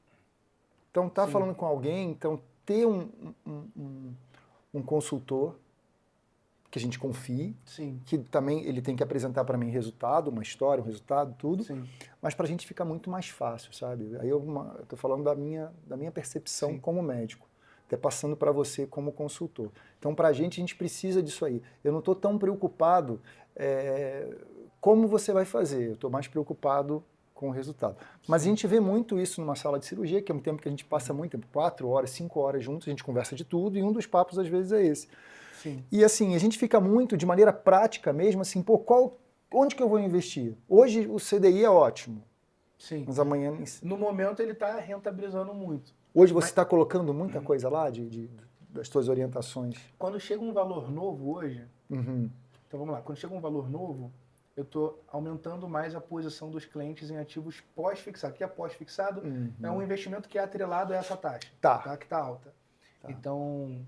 Então, falando com alguém, então ter um consultor que a gente confie, que também ele tem que apresentar para mim resultado, uma história, um resultado, tudo, mas para a gente fica muito mais fácil, sabe? Aí eu estou falando da minha percepção como médico, até passando para você como consultor. Então, para a gente precisa disso aí. Eu não estou tão preocupado como você vai fazer, eu estou mais preocupado com o resultado. Mas a gente vê muito isso numa sala de cirurgia, que é um tempo que a gente passa muito tempo, 4 horas, 5 horas juntos, a gente conversa de tudo, e um dos papos às vezes é esse. E assim, a gente fica muito, de maneira prática mesmo, assim, onde que eu vou investir? Hoje o CDI é ótimo, mas amanhã... No momento ele está rentabilizando muito. Hoje você está colocando muita coisa lá, das suas orientações? Quando chega um valor novo hoje, então vamos lá, quando chega um valor novo, eu estou aumentando mais a posição dos clientes em ativos pós-fixado. O que é pós-fixado? É um investimento que é atrelado a essa taxa, que está alta. Então...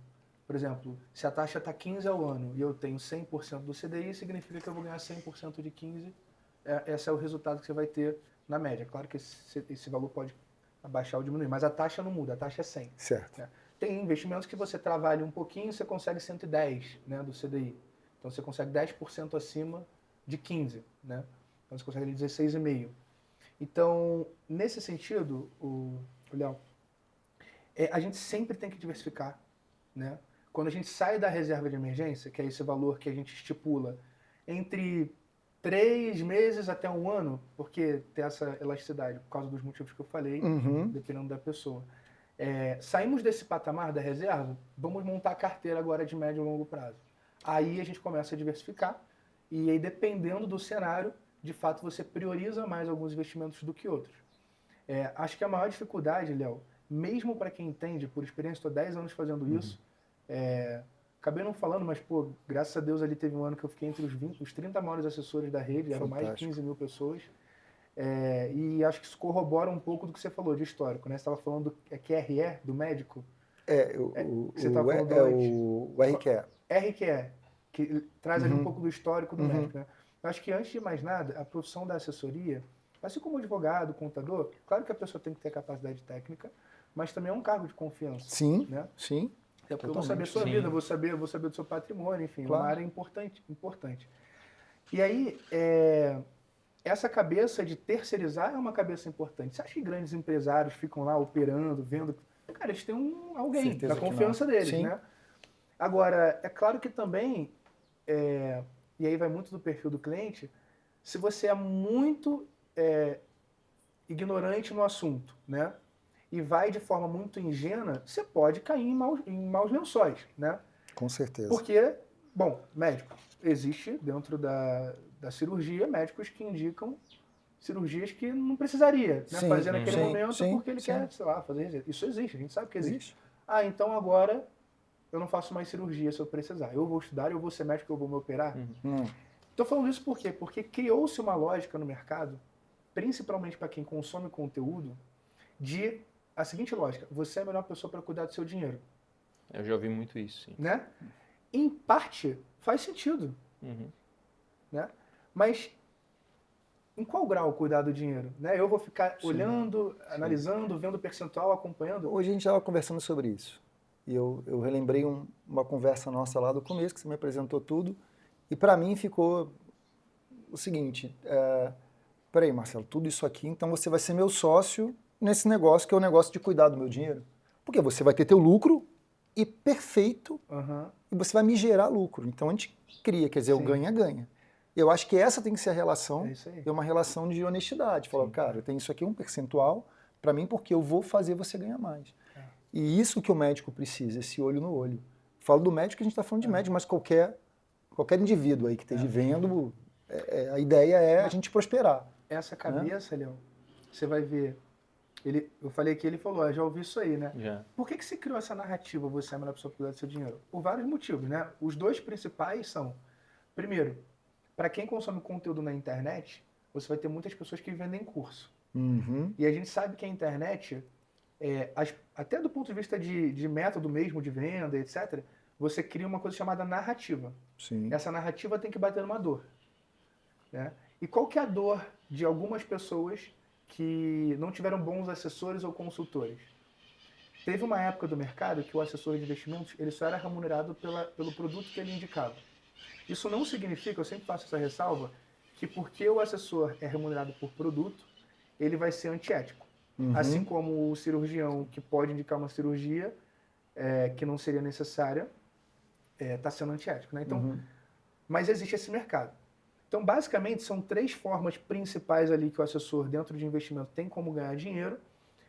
Por exemplo, se a taxa está 15 ao ano e eu tenho 100% do CDI, significa que eu vou ganhar 100% de 15. Esse é o resultado que você vai ter na média. Claro que esse valor pode abaixar ou diminuir, mas a taxa não muda, a taxa é 100. Certo. Né? Tem investimentos que você trabalha um pouquinho e você consegue 110, né, do CDI. Então você consegue 10% acima de 15. Né? Então você consegue 16,5. Então, nesse sentido, Léo, a gente sempre tem que diversificar. Né? Quando a gente sai da reserva de emergência, que é esse valor que a gente estipula entre 3 meses até 1 ano, porque tem essa elasticidade, por causa dos motivos que eu falei, dependendo da pessoa. Saímos desse patamar da reserva, vamos montar a carteira agora de médio e longo prazo. Aí a gente começa a diversificar, e aí dependendo do cenário, de fato você prioriza mais alguns investimentos do que outros. Acho que a maior dificuldade, Léo, mesmo para quem entende, por experiência, estou 10 anos fazendo isso, acabei não falando, mas, pô, graças a Deus ali teve um ano que eu fiquei entre os 30 maiores assessores da rede, eram mais de 15 mil pessoas, e acho que isso corrobora um pouco do que você falou de histórico, né? Você estava falando do QRE, do médico? Você estava falando o RQE. RQE, que traz ali um pouco do histórico do médico, né? Eu acho que, antes de mais nada, a profissão da assessoria, assim como advogado, contador, claro que a pessoa tem que ter capacidade técnica, mas também é um cargo de confiança. Sim, né? sim. É porque eu vou saber a sua vida, vou saber do seu patrimônio, enfim, claro. Uma área importante. E aí, essa cabeça de terceirizar é uma cabeça importante. Você acha que grandes empresários ficam lá operando, vendo? Cara, eles têm alguém da confiança deles, né? Agora, é claro que também, e aí vai muito do perfil do cliente, se você é muito ignorante no assunto, né? e vai de forma muito ingênua, você pode cair em maus lençóis, né? Com certeza. Porque, bom, médico, existe dentro da cirurgia médicos que indicam cirurgias que não precisaria, né, Sim, fazer naquele sim, momento sim, porque ele sim. quer, sei lá, fazer reserva. Isso existe, a gente sabe que existe. Existe. Ah, então agora eu não faço mais cirurgia se eu precisar. Eu vou estudar, eu vou ser médico, eu vou me operar. Estou falando isso por quê? Porque criou-se uma lógica no mercado, principalmente para quem consome conteúdo, de a seguinte lógica: você é a melhor pessoa para cuidar do seu dinheiro, Eu já ouvi muito isso, sim. né? Em parte faz sentido, né? Mas em qual grau cuidar do dinheiro, né? Eu vou ficar olhando, analisando, vendo o percentual, acompanhando. Hoje a gente estava conversando sobre isso. E eu relembrei uma conversa nossa lá do começo, que você me apresentou tudo. E para mim ficou o seguinte: peraí, Marcelo, tudo isso aqui, então você vai ser meu sócio nesse negócio que é o negócio de cuidar do meu dinheiro. Porque você vai ter teu lucro e perfeito, e você vai me gerar lucro. Então a gente cria, quer dizer, o ganha-ganha. Eu acho que essa tem que ser a relação, é uma relação de honestidade. Falar, cara, eu tenho isso aqui, um percentual, para mim, porque eu vou fazer você ganhar mais. E isso que o médico precisa, esse olho no olho. Falo do médico, que a gente está falando de médico, mas qualquer indivíduo aí que esteja vendo, a ideia é a gente prosperar. Essa cabeça, Leão, você vai ver. Eu falei que ele falou, já ouvi isso aí, né? Já. Por que se criou essa narrativa, você é a melhor pessoa para cuidar do seu dinheiro? Por vários motivos, né? Os dois principais são, primeiro, para quem consome conteúdo na internet, você vai ter muitas pessoas que vendem curso. E a gente sabe que a internet, até do ponto de vista de método mesmo, de venda, etc., você cria uma coisa chamada narrativa. Sim. Essa narrativa tem que bater numa dor, né? E qual que é a dor de algumas pessoas que não tiveram bons assessores ou consultores? Teve uma época do mercado que o assessor de investimentos ele só era remunerado pelo produto que ele indicava. Isso não significa, eu sempre faço essa ressalva, que porque o assessor é remunerado por produto, ele vai ser antiético. Assim como o cirurgião que pode indicar uma cirurgia que não seria necessária, está sendo antiético, né? Então, mas existe esse mercado. Então, basicamente, são 3 formas principais ali que o assessor dentro de investimento tem como ganhar dinheiro.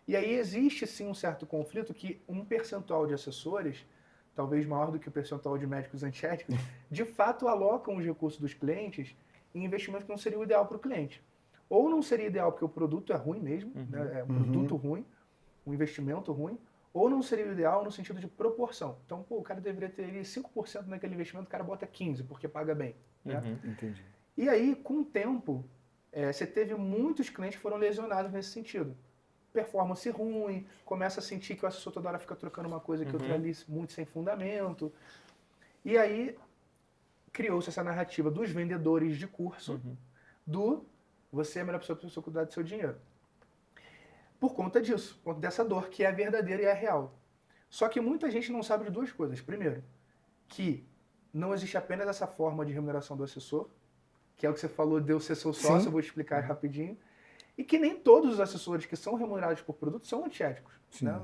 E aí existe sim um certo conflito que um percentual de assessores, talvez maior do que o percentual de médicos antiéticos, de fato alocam os recursos dos clientes em investimento que não seria o ideal para o cliente. Ou não seria ideal porque o produto é ruim mesmo, né? É um produto ruim, um investimento ruim, ou não seria o ideal no sentido de proporção. Então, o cara deveria ter 5% naquele investimento, o cara bota 15% porque paga bem. Né? Entendi. E aí, com o tempo, você teve muitos clientes que foram lesionados nesse sentido. Performance ruim, começa a sentir que o assessor toda hora fica trocando uma coisa que outra ali muito sem fundamento. E aí, criou-se essa narrativa dos vendedores de curso, você é a melhor pessoa para você cuidar do seu dinheiro. Por conta disso, por conta dessa dor que é verdadeira e é real. Só que muita gente não sabe de 2 coisas. Primeiro, que não existe apenas essa forma de remuneração do assessor, que é o que você falou de eu ser seu sócio, eu vou explicar rapidinho. E que nem todos os assessores que são remunerados por produto são antiéticos. Né?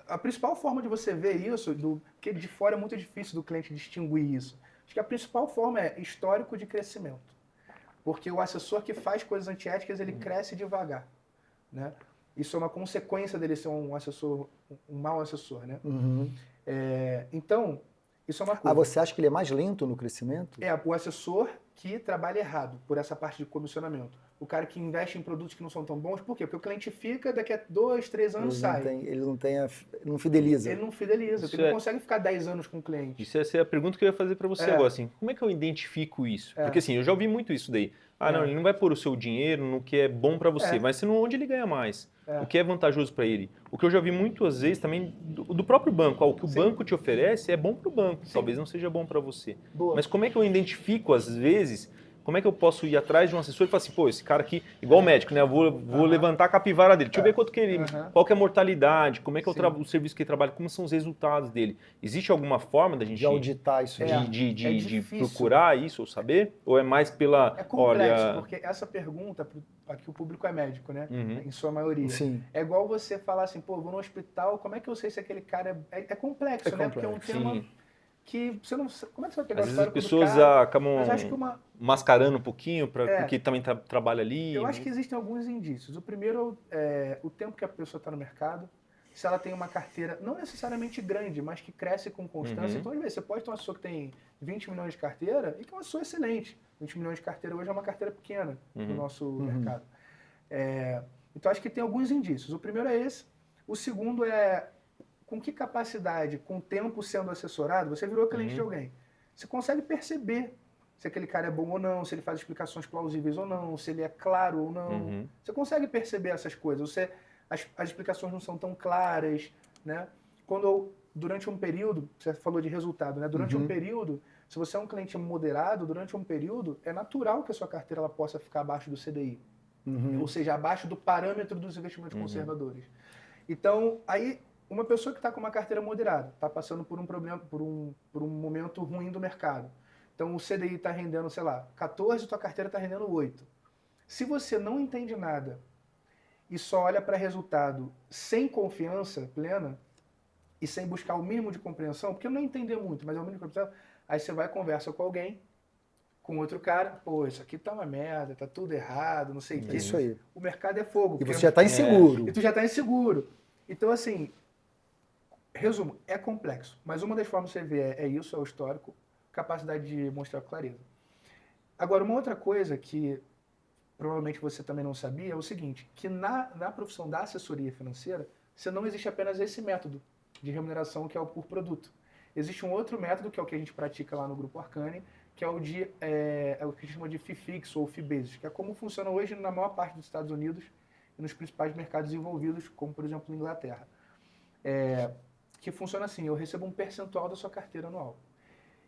A principal forma de você ver isso, porque de fora é muito difícil do cliente distinguir isso, acho que a principal forma é histórico de crescimento. Porque o assessor que faz coisas antiéticas, ele cresce devagar. Né? Isso é uma consequência dele ser um assessor, um mau assessor. Né? Então, isso é uma coisa. Você acha que ele é mais lento no crescimento? O assessor que trabalha errado por essa parte de comissionamento. O cara que investe em produtos que não são tão bons, por quê? Porque o cliente fica, daqui a 2, 3 anos sai. Ele não fideliza. Ele não fideliza, ele não consegue ficar 10 anos com o cliente. Isso é a pergunta que eu ia fazer para você agora, assim, como é que eu identifico isso? Porque assim, eu já ouvi muito isso daí. Não, ele não vai pôr o seu dinheiro no que é bom para você, vai ser onde ele ganha mais, o que é vantajoso para ele. O que eu já vi muitas vezes também do próprio banco, o que o banco te oferece é bom para o banco, talvez não seja bom para você. Mas como é que eu identifico, às vezes, como é que eu posso ir atrás de um assessor e falar assim, pô, esse cara aqui, igual o médico, né? Eu vou levantar a capivara dele. Deixa eu ver quanto que ele, qual que é a mortalidade, como é que é o serviço que ele trabalha, como são os resultados dele. Existe alguma forma da gente de auditar isso aí? De procurar isso ou saber? Ou é mais pela... É complexo, porque essa pergunta, aqui o público é médico, né? Em sua maioria. Sim. É igual você falar assim, pô, vou no hospital, como é que eu sei se aquele cara é complexo, né? Porque é um tema que você não... Como é que você vai pegar Às o vezes as histórico do pessoas cara? acabam Mas acho que mascarando um pouquinho, É. porque também trabalha ali. eu acho que existem alguns indícios. O primeiro é o tempo que a pessoa está no mercado, se ela tem uma carteira não necessariamente grande, mas que cresce com constância. Uhum. Então, às vezes, você pode ter uma pessoa que tem 20 milhões de carteira e que é uma pessoa excelente. 20 milhões de carteira hoje é uma carteira pequena no nosso mercado. Então, acho que tem alguns indícios. O primeiro é esse. O segundo é com que capacidade, com o tempo sendo assessorado, você virou cliente de alguém. Você consegue perceber se aquele cara é bom ou não, se ele faz explicações plausíveis ou não, se ele é claro ou não. Você consegue perceber essas coisas. As explicações não são tão claras, né? Durante um período, você falou de resultado, né? Durante um período, se você é um cliente moderado, durante um período, é natural que a sua carteira ela possa ficar abaixo do CDI. Ou seja, abaixo do parâmetro dos investimentos conservadores. Então, aí, uma pessoa que está com uma carteira moderada, está passando por um problema, por um momento ruim do mercado. Então, o CDI está rendendo, sei lá, 14, tua carteira está rendendo 8. Se você não entende nada e só olha para resultado sem confiança plena e sem buscar o mínimo de compreensão, porque não entender muito, mas é o mínimo de compreensão, aí você vai e conversa com alguém, com outro cara, pô, isso aqui tá uma merda, tá tudo errado, não sei o quê. Isso aí. O mercado é fogo. E você já está inseguro. E tu já está inseguro. Então, assim, resumo, é complexo. Mas uma das formas de você ver é isso, é o histórico, capacidade de mostrar clareza. Agora, uma outra coisa que provavelmente você também não sabia é o seguinte, que na profissão da assessoria financeira, você não existe apenas esse método de remuneração que é o por produto. Existe um outro método, que é o que a gente pratica lá no Grupo Arcane, que é o que a gente chama de FII fixo ou FII basis, que é como funciona hoje na maior parte dos Estados Unidos e nos principais mercados desenvolvidos, como por exemplo na Inglaterra. Que funciona assim, eu recebo um percentual da sua carteira anual.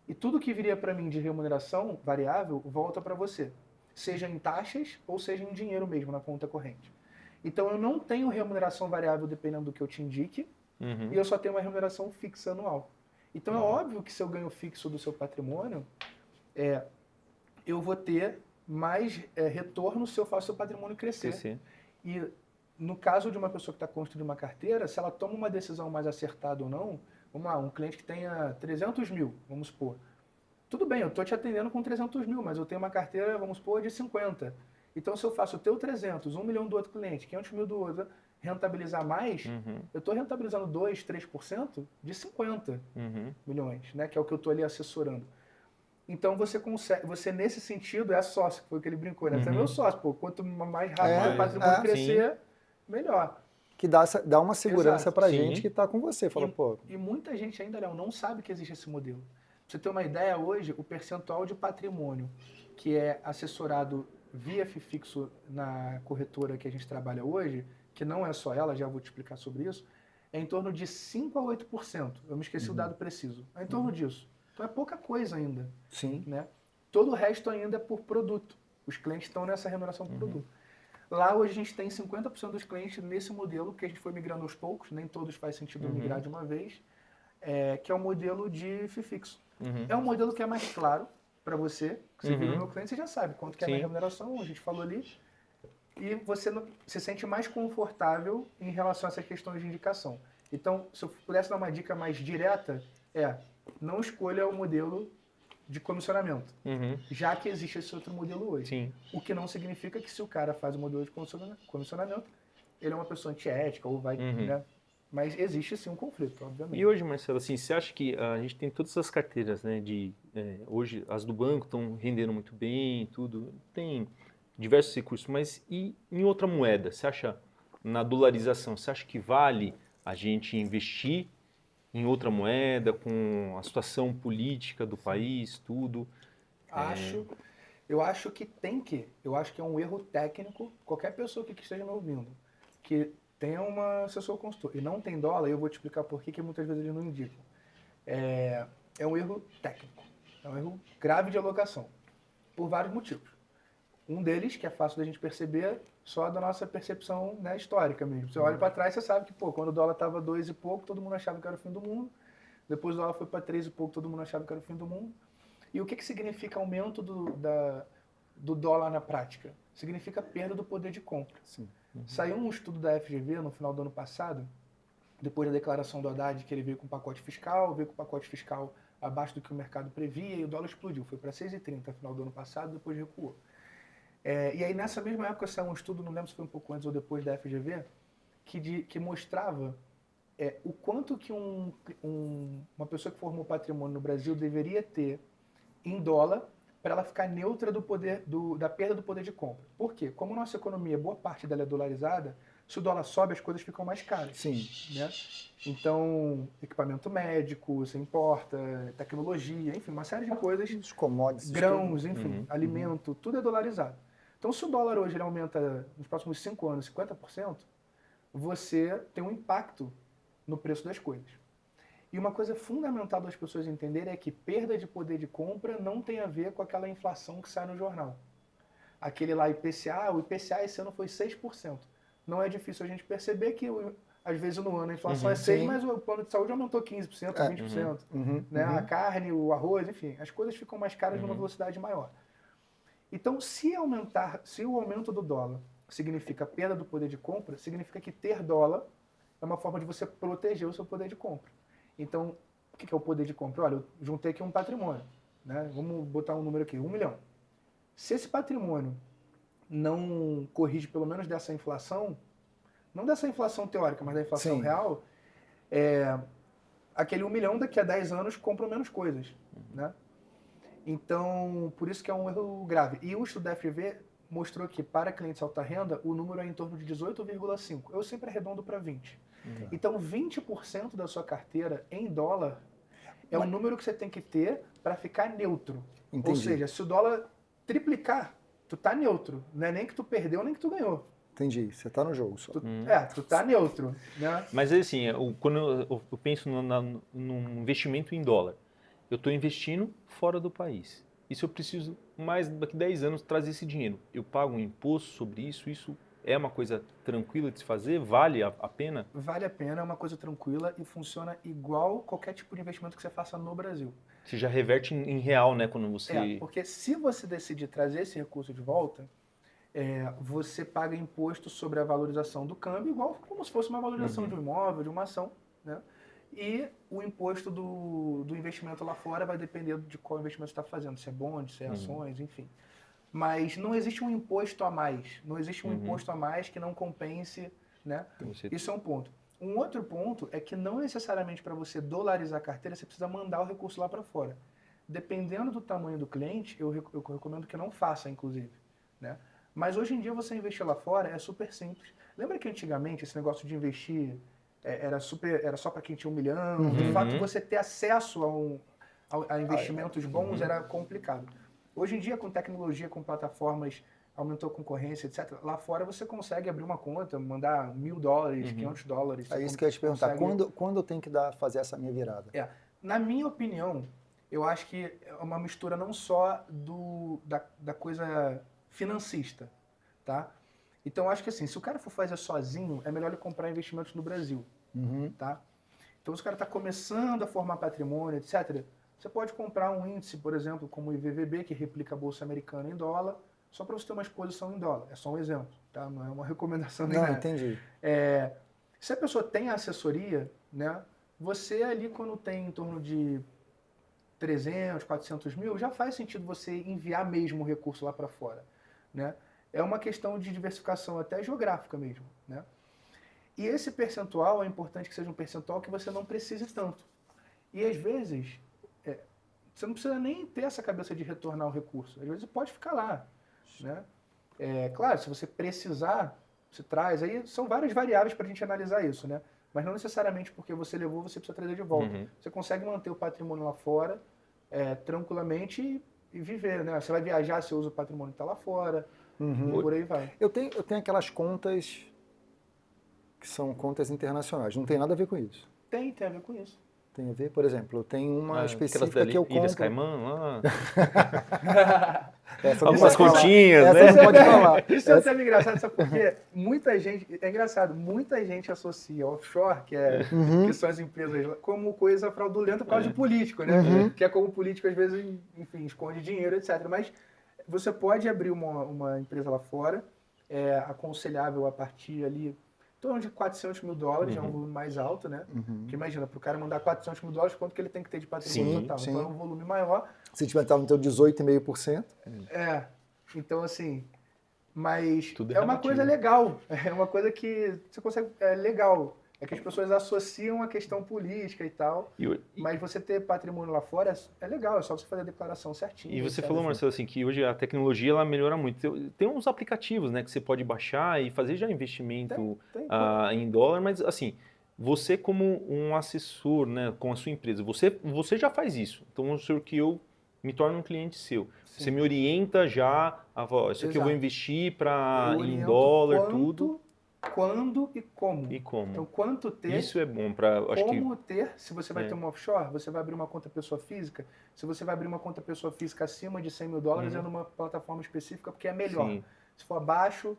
E tudo que viria para mim de remuneração variável volta para você, seja em taxas ou seja em dinheiro mesmo, na conta corrente. Então eu não tenho remuneração variável dependendo do que eu te indique, e eu só tenho uma remuneração fixa anual. Então é óbvio que se eu ganho fixo do seu patrimônio, eu vou ter mais retorno se eu faço o seu patrimônio crescer. E no caso de uma pessoa que está construindo uma carteira, se ela toma uma decisão mais acertada ou não, vamos lá, um cliente que tenha 300 mil, vamos supor. Tudo bem, eu estou te atendendo com 300 mil, mas eu tenho uma carteira, vamos supor, de 50. Então, se eu faço o teu 300, 1 milhão do outro cliente, 500 mil do outro, rentabilizar mais, eu estou rentabilizando 2%, 3% de 50 milhões, né? Que é o que eu estou ali assessorando. Então, você consegue, você nesse sentido é sócio, que foi o que ele brincou, né? Você é meu sócio, pô, quanto mais rápido o patrimônio crescer, melhor. Que dá uma segurança para a sim. gente que está com você. Fala, pô. E muita gente ainda, Léo, não sabe que existe esse modelo. Pra você ter uma ideia, hoje, o percentual de patrimônio que é assessorado via FII fixo na corretora que a gente trabalha hoje, que não é só ela, já vou te explicar sobre isso, é em torno de 5% a 8%. Eu me esqueci o dado preciso. É em torno disso. Então é pouca coisa ainda. Sim. Né? Todo o resto ainda é por produto. Os clientes estão nessa remuneração por produto. Lá hoje a gente tem 50% dos clientes nesse modelo, que a gente foi migrando aos poucos, nem todos faz sentido migrar de uma vez, que é o modelo de FII fixo. É um modelo que é mais claro para você, que você virou meu cliente, você já sabe quanto que é a minha remuneração, a gente falou ali, e você se sente mais confortável em relação a essas questões de indicação. Então, se eu pudesse dar uma dica mais direta, não escolha o modelo de comissionamento, já que existe esse outro modelo hoje. Sim. O que não significa que se o cara faz o modelo de comissionamento, ele é uma pessoa antiética ou vai... Né? Mas existe sim um conflito, obviamente. E hoje, Marcelo, assim, você acha que a gente tem todas as carteiras, né? Hoje as do banco estão rendendo muito bem, tudo, tem diversos recursos, mas e em outra moeda? Você acha, na dolarização, você acha que vale a gente investir em outra moeda, com a situação política do país, tudo? Eu acho que eu acho que é um erro técnico, qualquer pessoa que esteja me ouvindo, que tenha uma assessor consultor e não tem dólar, eu vou te explicar por que muitas vezes eles não indicam. É um erro técnico, é um erro grave de alocação, por vários motivos. Um deles, que é fácil da gente perceber, só da nossa percepção, né, histórica mesmo. Você olha para trás, você sabe que, quando o dólar estava 2 e pouco, todo mundo achava que era o fim do mundo. Depois o dólar foi para 3 e pouco, todo mundo achava que era o fim do mundo. E o que significa aumento do dólar na prática? Significa perda do poder de compra. Sim. Saiu um estudo da FGV no final do ano passado, depois da declaração do Haddad, que ele veio com pacote fiscal abaixo do que o mercado previa e o dólar explodiu. Foi para 6,30 no final do ano passado, depois recuou. E aí nessa mesma época saiu um estudo, não lembro se foi um pouco antes ou depois da FGV, que mostrava o quanto que uma pessoa que formou patrimônio no Brasil deveria ter em dólar para ela ficar neutra da perda do poder de compra. Por quê? Como nossa economia, boa parte dela é dolarizada, se o dólar sobe, as coisas ficam mais caras. Sim. Né? Então, equipamento médico, você importa, tecnologia, enfim, uma série de coisas, Os commodities. grãos, enfim, alimento, tudo é dolarizado. Então, se o dólar hoje ele aumenta nos próximos 5 anos 50%, você tem um impacto no preço das coisas. E uma coisa fundamental das pessoas entenderem é que perda de poder de compra não tem a ver com aquela inflação que sai no jornal. Aquele lá IPCA, o IPCA esse ano foi 6%. Não é difícil a gente perceber que, às vezes, no ano a inflação é 6%, mas o plano de saúde aumentou 15%, 20%. Né? A carne, o arroz, enfim, as coisas ficam mais caras numa velocidade maior. Então, se o aumento do dólar significa perda do poder de compra, significa que ter dólar é uma forma de você proteger o seu poder de compra. Então, o que é o poder de compra? Olha, eu juntei aqui um patrimônio, né? Vamos botar um número aqui, 1 milhão. Se esse patrimônio não corrige pelo menos dessa inflação, não dessa inflação teórica, mas da inflação real, aquele 1 milhão daqui a 10 anos compram menos coisas, né? Então, por isso que é um erro grave. E o estudo da FGV mostrou que para clientes alta renda, o número é em torno de 18,5. Eu sempre arredondo para 20. Então, 20% da sua carteira em dólar é o número que você tem que ter para ficar neutro. Entendi. Ou seja, se o dólar triplicar, tu tá neutro. Não é nem que tu perdeu, nem que tu ganhou. Entendi. Você tá no jogo só. Tu tá neutro. Né? Mas assim, quando eu penso num investimento em dólar, eu estou investindo fora do país. E se eu preciso, mais daqui a 10 anos, trazer esse dinheiro, eu pago um imposto sobre isso? Isso é uma coisa tranquila de se fazer? Vale a pena? Vale a pena, é uma coisa tranquila e funciona igual qualquer tipo de investimento que você faça no Brasil. Você já reverte em real, né? Quando você... Porque se você decidir trazer esse recurso de volta, você paga imposto sobre a valorização do câmbio, igual como se fosse uma valorização de um imóvel, de uma ação, né? E o imposto do investimento lá fora vai depender de qual investimento você está fazendo, se é bond, se é ações, enfim. Mas não existe um imposto a mais, não existe um imposto a mais que não compense, né? Isso é um ponto. Um outro ponto é que não necessariamente para você dolarizar a carteira, você precisa mandar o recurso lá para fora. Dependendo do tamanho do cliente, eu recomendo que não faça, inclusive, né? Mas hoje em dia você investir lá fora é super simples. Lembra que antigamente esse negócio de investir era só para quem tinha 1 milhão? De fato, você ter acesso a investimentos bons era complicado. Hoje em dia, com tecnologia, com plataformas, aumentou a concorrência, etc. Lá fora você consegue abrir uma conta, mandar $1.000, $500. É isso que eu ia te perguntar. Quando eu tenho que fazer essa minha virada? Na minha opinião, eu acho que é uma mistura não só da coisa financista, tá? Então, eu acho que assim, se o cara for fazer sozinho, é melhor ele comprar investimentos no Brasil, tá? Então, se o cara está começando a formar patrimônio, etc., você pode comprar um índice, por exemplo, como o IVVB, que replica a Bolsa Americana em dólar, só para você ter uma exposição em dólar. É só um exemplo, tá? Não é uma recomendação nem nada. Não, entendi. Se a pessoa tem assessoria, né, você ali quando tem em torno de 300, 400 mil, já faz sentido você enviar mesmo o recurso lá para fora, né? É uma questão de diversificação até geográfica mesmo, né? E esse percentual é importante que seja um percentual que você não precise tanto. E às vezes, você não precisa nem ter essa cabeça de retornar o recurso. Às vezes pode ficar lá, né? Claro, se você precisar, você traz. Aí são várias variáveis para a gente analisar isso, né? Mas não necessariamente porque você levou, você precisa trazer de volta. Você consegue manter o patrimônio lá fora tranquilamente e viver, né? Você vai viajar, você usa o patrimônio que está lá fora, e por aí vai. Eu tenho aquelas contas que são contas internacionais. Não tem nada a ver com isso. Tem a ver com isso. Tem a ver, por exemplo, eu tenho uma específica que eu compro... Ilhas Caimã, lá... Algumas continhas, né? Essa não pode falar. Isso é até engraçado, sabe por quê? Muita gente... É engraçado, muita gente associa offshore, que são as empresas, como coisa fraudulenta por causa de político, né? Que é como o político, às vezes, enfim, esconde dinheiro, etc. Mas você pode abrir uma empresa lá fora, é aconselhável a partir ali... torno de 400 mil dólares, é um volume mais alto, né? Porque imagina, para o cara mandar 400 mil dólares, quanto que ele tem que ter de patrimônio Sim, total? sim. Então é um volume maior. Se tiver no teu 18,5%. Então assim, mas Tudo é é uma relativo. coisa legal, é uma coisa que você consegue, é legal. É que as pessoas associam a questão política e tal, mas você ter patrimônio lá fora é legal, é só você fazer a declaração certinha. E você etc. falou, Marcelo, assim, que hoje a tecnologia ela melhora muito. Tem uns aplicativos, né, que você pode baixar e fazer já investimento Tem. em dólar, mas assim, você como um assessor, né, com a sua empresa, você já faz isso. Então, vamos supor que eu me torno um cliente seu. Você me orienta já, isso aqui eu vou Exato. investir Eu em oriento dólar, quanto, tudo. quando e como. E como? Então, quanto ter, Isso é bom para, acho que como ter, se você vai ter uma offshore, você vai abrir uma conta pessoa física, se você vai abrir uma conta pessoa física acima de 100 mil dólares, é numa plataforma específica, porque é melhor. Sim. Se for abaixo,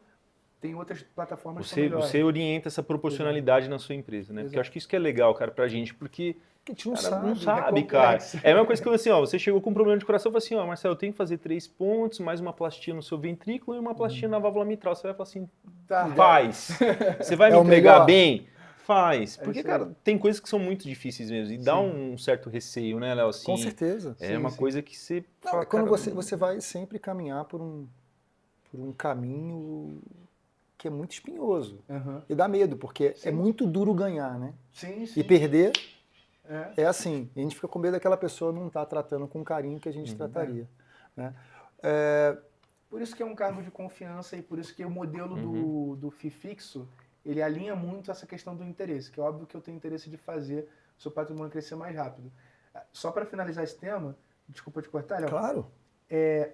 tem outras plataformas que são melhores. Você orienta essa proporcionalidade na sua empresa, né? Porque eu acho que isso que é legal, cara, pra gente, porque Que a gente não cara, sabe. não sabe, é cara. complexo. É a mesma coisa que assim, ó, você chegou com um problema de coração, eu falei assim, ó, Marcelo, eu tenho que fazer 3 pontos, mais uma plastia no seu ventrículo e uma plastia na válvula mitral. Você vai falar assim, Tá. faz. Você vai me É o entregar melhor. bem? Faz. Porque, isso aí. cara, tem coisas que são muito difíceis mesmo. E dá um certo receio, né, Léo? Assim, Com certeza. É uma coisa que você Não, fala, é quando cara, você vai sempre caminhar por um caminho que é muito espinhoso. Aham. E dá medo, porque Sim. é muito duro ganhar, né? Sim. E perder É. é assim. E a gente fica com medo daquela pessoa não estar tratando com o carinho que a gente trataria. Né? Por isso que é um cargo de confiança e por isso que o modelo do FII fixo, ele alinha muito essa questão do interesse, que é óbvio que eu tenho interesse de fazer o seu patrimônio crescer mais rápido. Só para finalizar esse tema, desculpa te cortar, Léo, Claro.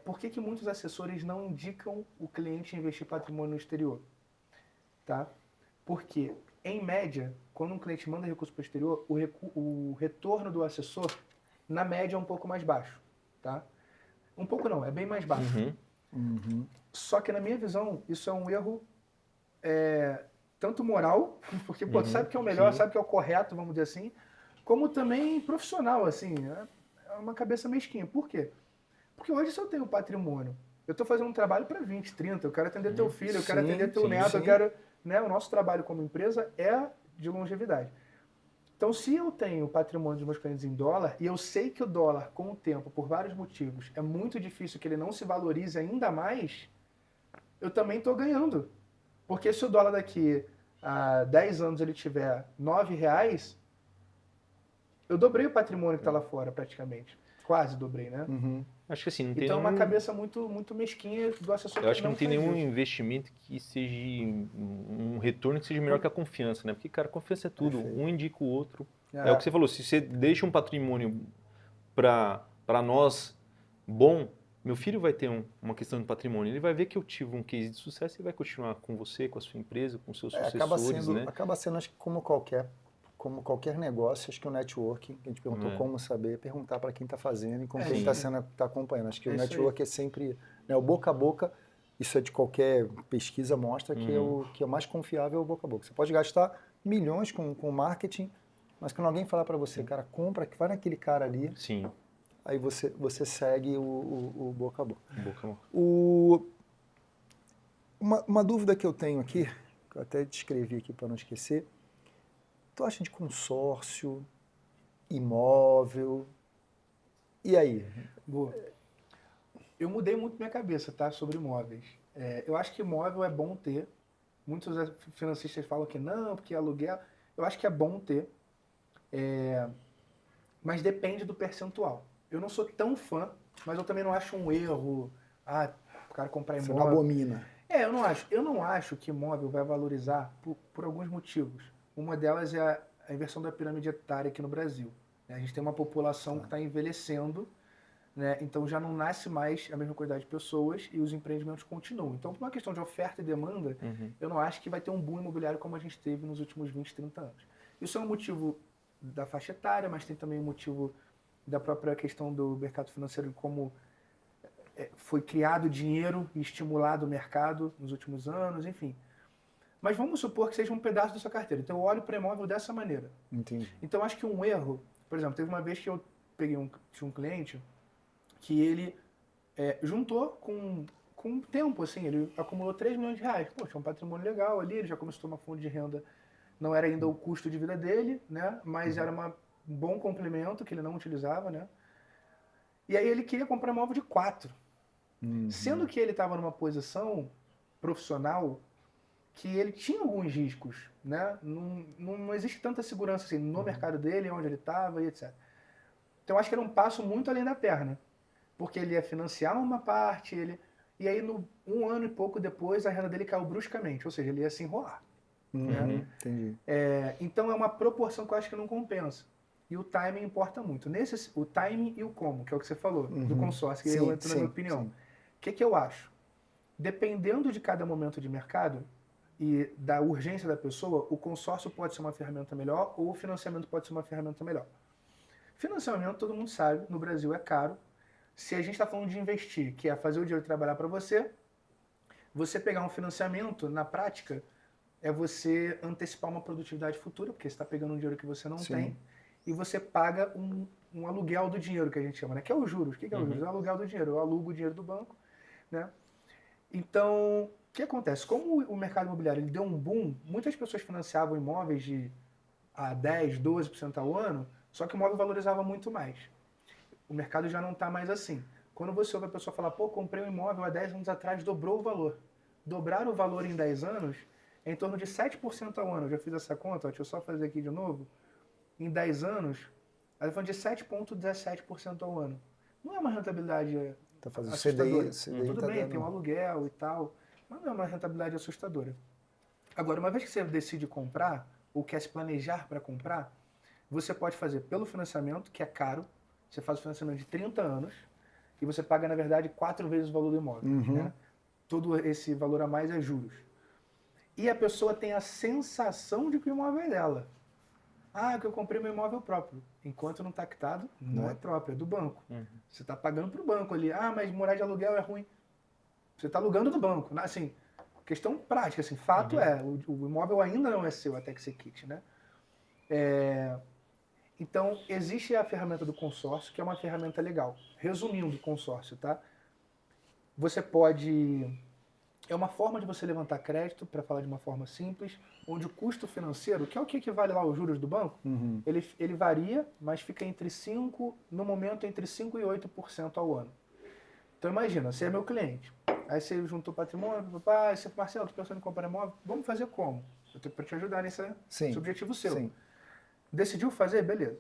por que muitos assessores não indicam o cliente investir patrimônio no exterior? Tá? Porque, em média, quando um cliente manda recurso para o exterior, o retorno do assessor, na média, é um pouco mais baixo. Tá? Um pouco não, é bem mais baixo. Só que, na minha visão, isso é um erro tanto moral, porque pô, tu sabe que é o melhor, sabe que é o correto, vamos dizer assim, como também profissional, assim. É uma cabeça mesquinha. Por quê? Porque hoje, se eu tenho patrimônio, eu estou fazendo um trabalho para 20, 30, eu quero atender teu filho, eu quero atender teu neto, eu quero... Né, o nosso trabalho como empresa é de longevidade. Então, se eu tenho patrimônio dos meus clientes em dólar, e eu sei que o dólar, com o tempo, por vários motivos, é muito difícil que ele não se valorize ainda mais, eu também estou ganhando. Porque se o dólar daqui a 10 anos ele tiver R$9, eu dobrei o patrimônio que está lá fora, praticamente. Quase dobrei, né? acho que assim, não tem Então é uma nenhum- cabeça muito, muito mesquinha do assessor Eu acho que não tem faz nenhum isso. investimento que seja um retorno que seja melhor que a confiança, né? Porque, cara, confiança é tudo. Um indica o outro. É o que você falou, se você deixa um patrimônio para nós bom, meu filho vai ter uma questão de patrimônio. Ele vai ver que eu tive um case de sucesso e vai continuar com você, com a sua empresa, com seus sucessores, né? Acaba sendo, acho que como qualquer negócio, acho que o networking, que a gente perguntou como saber, perguntar para quem está fazendo e com quem está acompanhando. Acho que o network é sempre, né, o boca a boca, isso é de qualquer pesquisa, mostra que, que é o mais confiável é o boca a boca. Você pode gastar milhões com marketing, mas quando alguém falar para você, cara, compra, vai naquele cara ali, Sim. aí você segue o boca a boca. Boca a boca. Uma dúvida que eu tenho aqui, que eu até descrevi aqui para não esquecer, tu acha de consórcio, imóvel, e aí? Boa. Eu mudei muito minha cabeça, tá? Sobre imóveis. Eu acho que imóvel é bom ter. Muitos financistas falam que não, porque é aluguel. Eu acho que é bom ter. Mas depende do percentual. Eu não sou tão fã, mas eu também não acho um erro. O cara comprar Você imóvel. não abomina. Eu não acho. Eu não acho que imóvel vai valorizar por alguns motivos. Uma delas é a inversão da pirâmide etária aqui no Brasil. A gente tem uma população que está envelhecendo, né? Então já não nasce mais a mesma quantidade de pessoas e os empreendimentos continuam. Então, por uma questão de oferta e demanda, eu não acho que vai ter um boom imobiliário como a gente teve nos últimos 20, 30 anos. Isso é um motivo da faixa etária, mas tem também um motivo da própria questão do mercado financeiro, como foi criado dinheiro e estimulado o mercado nos últimos anos, enfim. Mas vamos supor que seja um pedaço da sua carteira. Então eu olho para o imóvel dessa maneira. Entendi. Então acho que um erro, por exemplo, teve uma vez que eu peguei tinha um cliente que ele juntou com com o tempo, assim, ele acumulou 3 milhões de reais. Poxa, é um patrimônio legal ali, ele já começou a ter uma fonte de renda, não era ainda o custo de vida dele, né? Mas era um bom complemento que ele não utilizava, né? E aí ele queria comprar um imóvel de 4. Sendo que ele estava numa posição profissional que ele tinha alguns riscos, né? Não existe tanta segurança assim no mercado dele, onde ele estava e etc. Então eu acho que era um passo muito além da perna, porque ele ia financiar uma parte, e aí um ano e pouco depois a renda dele caiu bruscamente, ou seja, ele ia se enrolar. Né? Entendi. Então é uma proporção que eu acho que não compensa. E o timing importa muito. O timing e o como, que é o que você falou, do consórcio, que Sim, eu entro na minha sim, opinião. sim. O que eu acho? Dependendo de cada momento de mercado e da urgência da pessoa, o consórcio pode ser uma ferramenta melhor ou o financiamento pode ser uma ferramenta melhor. Financiamento, todo mundo sabe, no Brasil é caro. Se a gente está falando de investir, que é fazer o dinheiro trabalhar para você pegar um financiamento, na prática, é você antecipar uma produtividade futura, porque você está pegando um dinheiro que você não tem, e você paga um aluguel do dinheiro, que a gente chama, né? Que é os juros. O que é os juros? É o aluguel do dinheiro. Eu alugo o dinheiro do banco, né? Então, o que acontece? Como o mercado imobiliário ele deu um boom, muitas pessoas financiavam imóveis a 10, 12% ao ano, só que o imóvel valorizava muito mais. O mercado já não está mais assim. Quando você ouve a pessoa falar, pô, comprei um imóvel há 10 anos atrás, dobrou o valor. Dobrar o valor em 10 anos é em torno de 7% ao ano. Eu já fiz essa conta, ó, deixa eu só fazer aqui de novo. Em 10 anos, ela está falando de 7,17% ao ano. Não é uma rentabilidade Tá fazendo assustadora. CDI Tudo tá bem, dando... tem um aluguel e tal, mas não é uma rentabilidade assustadora. Agora, uma vez que você decide comprar, ou quer se planejar para comprar, você pode fazer pelo financiamento, que é caro. Você faz o financiamento de 30 anos e você paga, na verdade, 4 vezes o valor do imóvel. Né? Todo esse valor a mais é juros. E a pessoa tem a sensação de que o imóvel é dela. Ah, que eu comprei meu imóvel próprio. Enquanto não está quitado, não é próprio, é do banco. Você está pagando para o banco ali. Ah, mas morar de aluguel é ruim. Você está alugando do banco. Assim, questão prática, assim, fato é, o imóvel ainda não é seu até que você quite, né? Então, existe a ferramenta do consórcio, que é uma ferramenta legal. Resumindo o consórcio, tá? Você pode... É uma forma de você levantar crédito, para falar de uma forma simples, onde o custo financeiro, que é o que equivale lá aos juros do banco, ele varia, mas fica no momento, entre 5% e 8% ao ano. Então imagina, você é meu cliente, aí você juntou patrimônio, papai, você, Marcelo, estou pensando em comprar imóvel, vamos fazer como? Eu tenho para te ajudar nesse objetivo seu. Sim. Decidiu fazer? Beleza.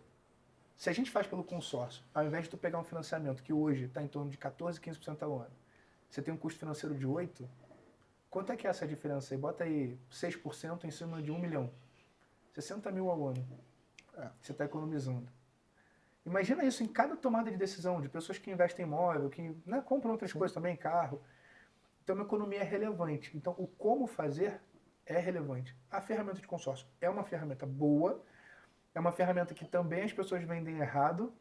Se a gente faz pelo consórcio, ao invés de tu pegar um financiamento que hoje está em torno de 14%, 15% ao ano, você tem um custo financeiro de 8%, quanto é que é essa diferença aí? Bota aí 6% em cima de 1 milhão. 60 mil ao ano. Você está economizando. Imagina isso em cada tomada de decisão de pessoas que investem em imóvel, que compram outras coisas também, carro. Então, uma economia é relevante. Então, o como fazer é relevante. A ferramenta de consórcio é uma ferramenta boa, é uma ferramenta que também as pessoas vendem errado,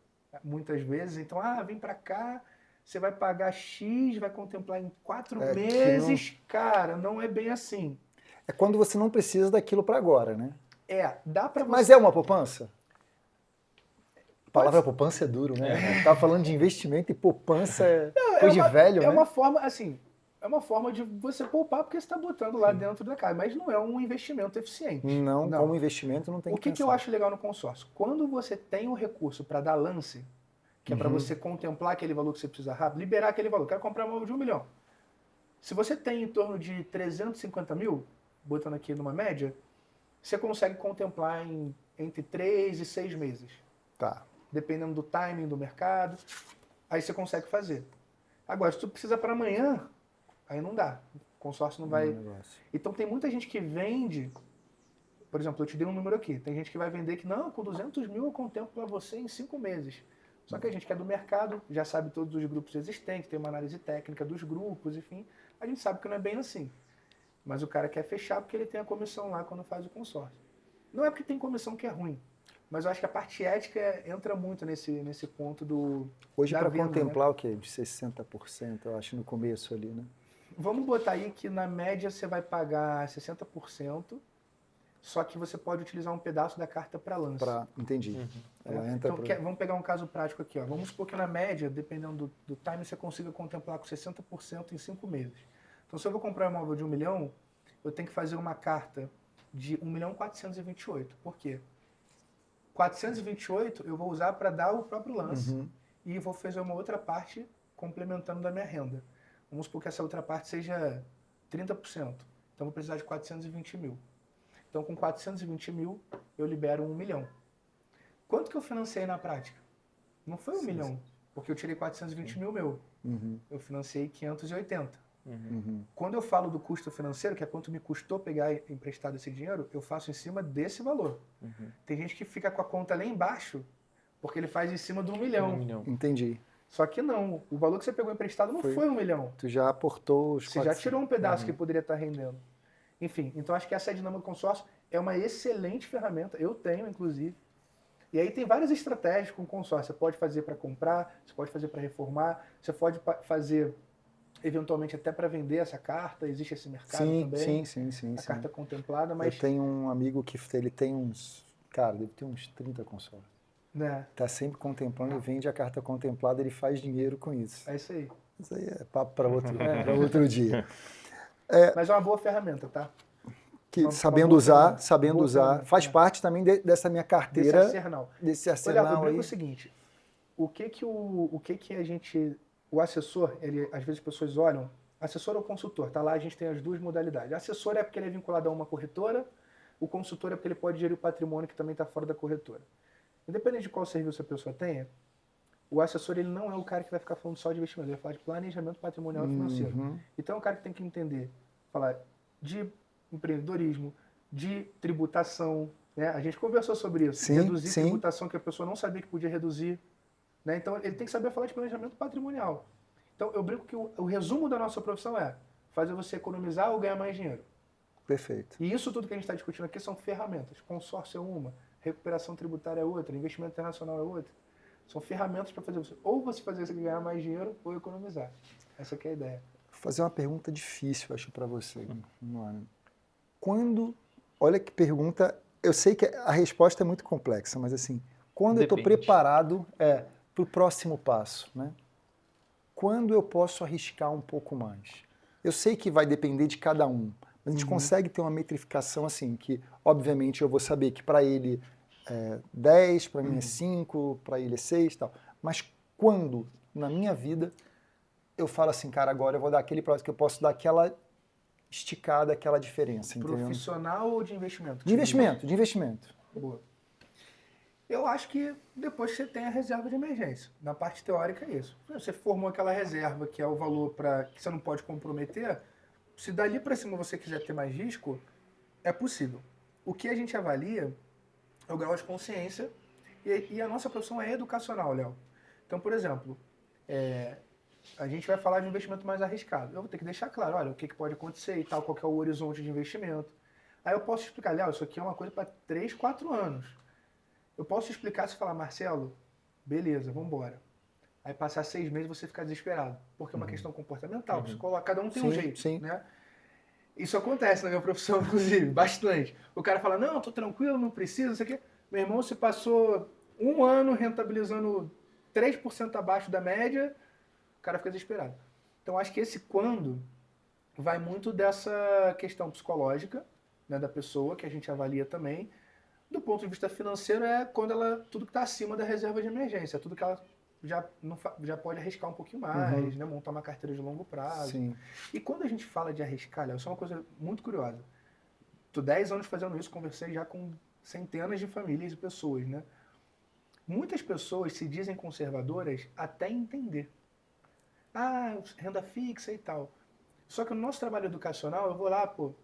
muitas vezes. Então, vem para cá, você vai pagar X, vai contemplar em 4 meses. Cara, não é bem assim. É quando você não precisa daquilo para agora, né? Dá para você... Mas é uma poupança? A palavra poupança é duro, né? Tava falando de investimento e poupança é coisa de velho, né? É uma forma, assim, é uma forma de você poupar porque você está botando lá dentro da casa, mas não é um investimento eficiente. Não, como investimento não tem que pensar. O que eu acho legal no consórcio? Quando você tem o recurso para dar lance, que é para você contemplar aquele valor que você precisa rápido, liberar aquele valor. Quero comprar um imóvel de 1 milhão. Se você tem em torno de 350 mil, botando aqui numa média, você consegue contemplar entre 3 e 6 meses. Tá. Dependendo do timing do mercado, aí você consegue fazer. Agora, se tu precisa para amanhã, aí não dá. O consórcio não vai... Então tem muita gente que vende, por exemplo, eu te dei um número aqui, tem gente que vai vender que não, com 200 mil eu contemplo para você em 5 meses. Só que a gente que é do mercado, já sabe todos os grupos existentes, tem uma análise técnica dos grupos, enfim, a gente sabe que não é bem assim. Mas o cara quer fechar porque ele tem a comissão lá quando faz o consórcio. Não é porque tem comissão que é ruim, mas eu acho que a parte ética entra muito nesse ponto do... Hoje para contemplar, né? O quê? De 60%, eu acho, no começo ali, né? Vamos botar aí que na média você vai pagar 60%, só que você pode utilizar um pedaço da carta para lance. Entendi. Ela entra Então, vamos pegar um caso prático aqui. Ó. Vamos supor que na média, dependendo do time, você consiga contemplar com 60% em 5 meses. Então, se eu vou comprar um imóvel de 1 milhão, eu tenho que fazer uma carta de 1.428.000. Por quê? 428 eu vou usar para dar o próprio lance e vou fazer uma outra parte complementando da minha renda. Vamos supor que essa outra parte seja 30%. Então, eu vou precisar de 420 mil. Então, com 420 mil, eu libero 1 milhão. Quanto que eu financei na prática? Não foi 1 milhão, porque eu tirei 420 mil meu. Eu financei 580. Quando eu falo do custo financeiro, que é quanto me custou pegar emprestado esse dinheiro, eu faço em cima desse valor. Tem gente que fica com a conta lá embaixo, porque ele faz em cima do 1 milhão. Entendi. Só que não, o valor que você pegou emprestado não foi 1 milhão. Tu já aportou os Você já tirou um pedaço que poderia estar rendendo. Enfim, então acho que essa dinâmica do consórcio é uma excelente ferramenta. Eu tenho, inclusive. E aí tem várias estratégias com consórcio. Você pode fazer para comprar, você pode fazer para reformar, você pode fazer eventualmente até para vender essa carta. Existe esse mercado também. Sim. A carta contemplada, mas... Eu tenho um amigo que ele tem uns... Cara, deve ter uns 30 consórcios. Né? Tá sempre contemplando e vende a carta contemplada, ele faz dinheiro com isso. É isso aí. Isso aí é papo para outro dia. Mas é uma boa ferramenta, tá? Que, Uma sabendo boa usar, ferramenta. faz parte também dessa minha carteira. Desse arsenal Olha, eu brinco aí. o seguinte, o que a gente, o assessor, ele, às vezes as pessoas olham, assessor ou consultor, tá lá, a gente tem as duas modalidades. Assessor é porque ele é vinculado a uma corretora, o consultor é porque ele pode gerir o patrimônio que também está fora da corretora. Independente de qual serviço a pessoa tenha, o assessor ele não é o cara que vai ficar falando só de investimento, ele vai falar de planejamento patrimonial e financeiro. Então é o cara que tem que entender, falar de empreendedorismo, de tributação, né? A gente conversou sobre isso, reduzir tributação que a pessoa não sabia que podia reduzir, né? Então ele tem que saber falar de planejamento patrimonial. Então eu brinco que o resumo da nossa profissão é fazer você economizar ou ganhar mais dinheiro. Perfeito. E isso tudo que a gente está discutindo aqui são ferramentas. Consórcio é uma, recuperação tributária é outra, investimento internacional é outra. São ferramentas para fazer você ou você fazer você ganhar mais dinheiro ou economizar. Essa que é a ideia. Vou fazer uma pergunta difícil, acho, para você, mano. Olha que pergunta, eu sei que a resposta é muito complexa, mas assim, quando eu estou preparado para o próximo passo, né? Quando eu posso arriscar um pouco mais? Eu sei que vai depender de cada um, mas a gente consegue ter uma metrificação assim, que obviamente eu vou saber que para ele é 10, para mim é 5, para ele é 6 e tal. Mas quando, na minha vida, eu falo assim, cara, agora eu vou dar aquele próximo que eu posso dar aquela esticada, aquela diferença, entendeu? Profissional ou de investimento? De investimento. Boa. Eu acho que depois você tem a reserva de emergência. Na parte teórica é isso. Você formou aquela reserva, que é o valor que você não pode comprometer, se dali para cima você quiser ter mais risco, é possível. O que a gente avalia é o grau de consciência e a nossa profissão é educacional, Léo. Então, por exemplo, a gente vai falar de um investimento mais arriscado. Eu vou ter que deixar claro, olha, o que pode acontecer e tal, qual que é o horizonte de investimento. Aí eu posso explicar, Léo, isso aqui é uma coisa para 3, 4 anos. Eu posso explicar se falar, Marcelo, beleza, vamos embora. Aí passar 6 meses você ficar desesperado, porque é uma questão comportamental, psicológica, cada um tem um jeito, né? Isso acontece na minha profissão, inclusive, bastante. O cara fala, não, tô tranquilo, não preciso, não sei o quê. Meu irmão, se passou 1 ano rentabilizando 3% abaixo da média, o cara fica desesperado. Então, acho que esse quando vai muito dessa questão psicológica, né, da pessoa, que a gente avalia também. Do ponto de vista financeiro, é quando tudo que está acima da reserva de emergência, tudo que ela já pode arriscar um pouquinho mais, né, montar uma carteira de longo prazo. Sim. E quando a gente fala de arriscar, Léo, isso é uma coisa muito curiosa. Tô 10 anos fazendo isso, conversei já com centenas de famílias e pessoas, né? Muitas pessoas se dizem conservadoras até entender. Renda fixa e tal. Só que no nosso trabalho educacional, eu vou lá, pô,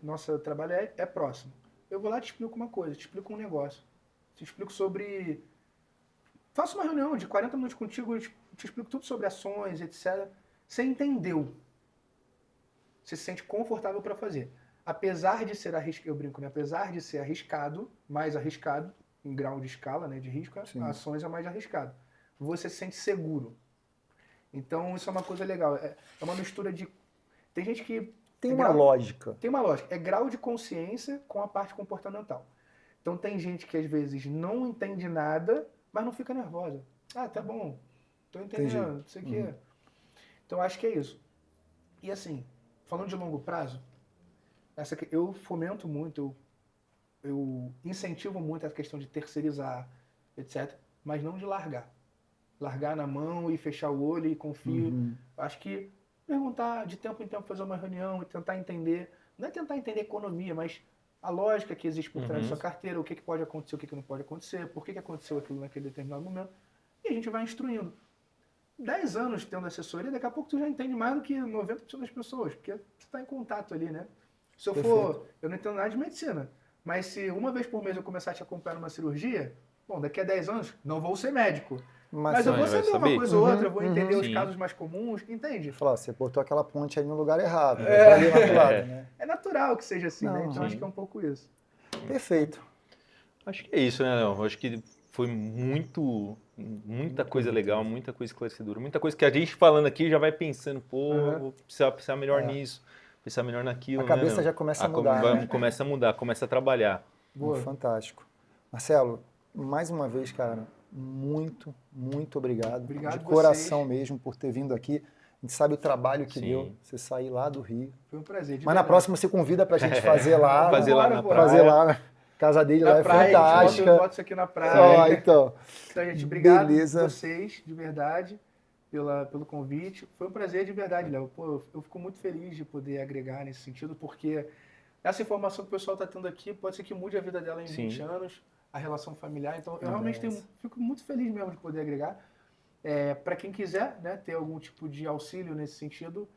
nosso trabalho é próximo. Eu vou lá e te explico uma coisa, te explico um negócio. Te explico sobre... Faço uma reunião de 40 minutos contigo, eu te explico tudo sobre ações, etc. Você entendeu. Você se sente confortável para fazer. Apesar de ser arriscado, eu brinco, né? Apesar de ser arriscado, mais arriscado, em grau de escala, né, de risco, ações é mais arriscado. Você se sente seguro. Então, isso é uma coisa legal. É uma mistura de... Tem gente que Tem uma lógica. Tem uma lógica. É grau de consciência com a parte comportamental. Então tem gente que às vezes não entende nada, mas não fica nervosa. Ah, tá bom. Tô entendendo, não sei o quê. Então acho que é isso. E assim, falando de longo prazo, eu fomento muito, eu incentivo muito a questão de terceirizar, etc. Mas não de largar. Largar na mão e fechar o olho e confio. Acho que perguntar de tempo em tempo, fazer uma reunião e tentar entender, não é tentar entender economia, mas a lógica que existe por trás da sua carteira, o que pode acontecer, o que não pode acontecer, por que aconteceu aquilo naquele determinado momento. E a gente vai instruindo. 10 anos tendo assessoria, daqui a pouco tu já entende mais do que 90% das pessoas, porque tu está em contato ali, né? Se eu for, eu não entendo nada de medicina, mas se uma vez por mês eu começar a te acompanhar numa cirurgia, bom, daqui a 10 anos não vou ser médico. Mas eu vou saber uma coisa ou outra, eu vou entender os casos mais comuns, entende? Falar, você botou aquela ponte aí no lugar errado. Ali do lado, né? É natural que seja assim, né? Então acho que é um pouco isso. Perfeito. Acho que é isso, né, Léo? Acho que foi muita coisa legal, muita coisa esclarecedora, muita coisa que a gente falando aqui já vai pensando, pô, vou precisar melhor nisso, pensar melhor naquilo. A cabeça né, já começa a mudar. Né? Começa a mudar, começa a trabalhar. Boa. Fantástico. Marcelo, mais uma vez, cara, muito obrigado. Obrigado de coração vocês. mesmo por ter vindo aqui. A gente sabe o trabalho que deu você sair lá do Rio. Foi um prazer. Mas na próxima você convida pra gente fazer lá. Fazer lá na praia. Fazer lá na casa dele, na lá é praia, fantástica. Eu boto isso aqui na praia. Então, gente, obrigado beleza. a vocês, de verdade, pelo convite. Foi um prazer de verdade, Léo. Pô, eu fico muito feliz de poder agregar nesse sentido, porque essa informação que o pessoal está tendo aqui pode ser que mude a vida dela em 20 anos, a relação familiar. Então, eu realmente fico muito feliz mesmo de poder agregar. Para quem quiser, né, ter algum tipo de auxílio nesse sentido,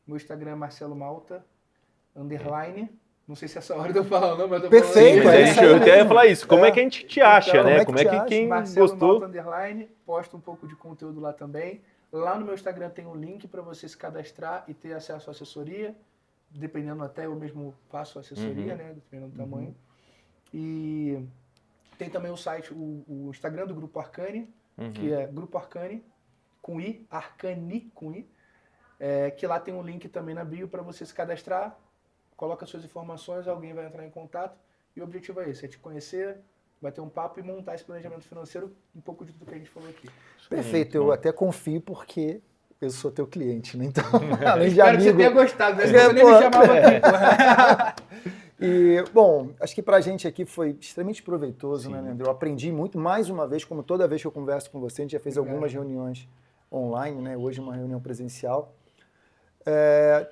meu Instagram é Marcelo Malta, _. Não sei se é essa hora de eu falar ou não, mas eu Perfeito, eu até ia falar isso. Como é que a gente te acha, Então, né? como é que quem Marcelo gostou... Malta _, posto um pouco de conteúdo lá também. Lá no meu Instagram tem um link para você se cadastrar e ter acesso à assessoria. Dependendo, até eu mesmo faço assessoria, né? Dependendo do tamanho. E tem também o site, o Instagram do Grupo Arcane, que é Grupo Arcane, com I, Arcane com I. Que lá tem um link também na bio para você se cadastrar. Coloca suas informações, alguém vai entrar em contato. E o objetivo é esse, é te conhecer, bater um papo e montar esse planejamento financeiro, um pouco de tudo que a gente falou aqui. Perfeito, eu até confio porque eu sou teu cliente, né? Então, além de Espero amigo... que você tenha gostado, né? Você nem me chamava aqui. E, bom, acho que pra gente aqui foi extremamente proveitoso, né, Leandro? Eu aprendi muito, mais uma vez, como toda vez que eu converso com você, a gente já fez algumas reuniões online, né? Hoje uma reunião presencial.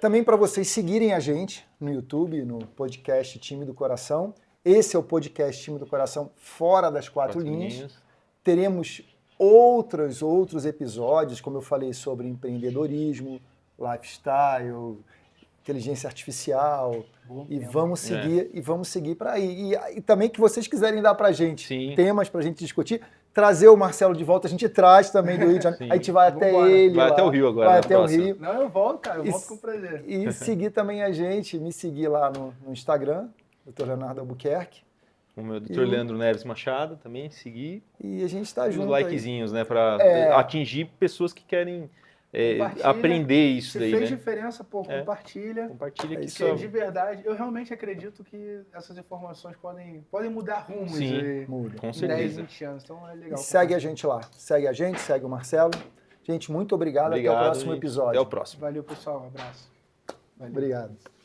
Também para vocês seguirem a gente no YouTube, no podcast Time do Coração. Esse é o podcast Time do Coração fora das quatro linhas. Teremos outros episódios, como eu falei, sobre empreendedorismo, lifestyle, inteligência artificial. E vamos seguir para aí. E também que vocês quiserem dar para a gente temas para a gente discutir, trazer o Marcelo de volta, a gente traz também do Rio de Janeiro. A gente vai até ele. Vai até o Rio agora. Vai até o Rio. Não, eu volto, cara. Eu volto com prazer. E seguir também a gente, me seguir lá no Instagram, Dr. Leonardo Albuquerque. O meu Dr. Leandro Neves Machado também, seguir. E a gente está junto. Os likezinhos, né? Para atingir pessoas que querem aprender isso daí, né? Se fez né? diferença, pô, compartilha. Compartilha aqui só. De verdade, eu realmente acredito que essas informações podem mudar rumos. Sim, muda. Com em certeza. 10, 20 anos. Então é legal. E segue a gente lá. Segue a gente, segue o Marcelo. Gente, muito obrigado. Até o próximo episódio. Até o próximo. Valeu, pessoal. Um abraço. Valeu. Obrigado.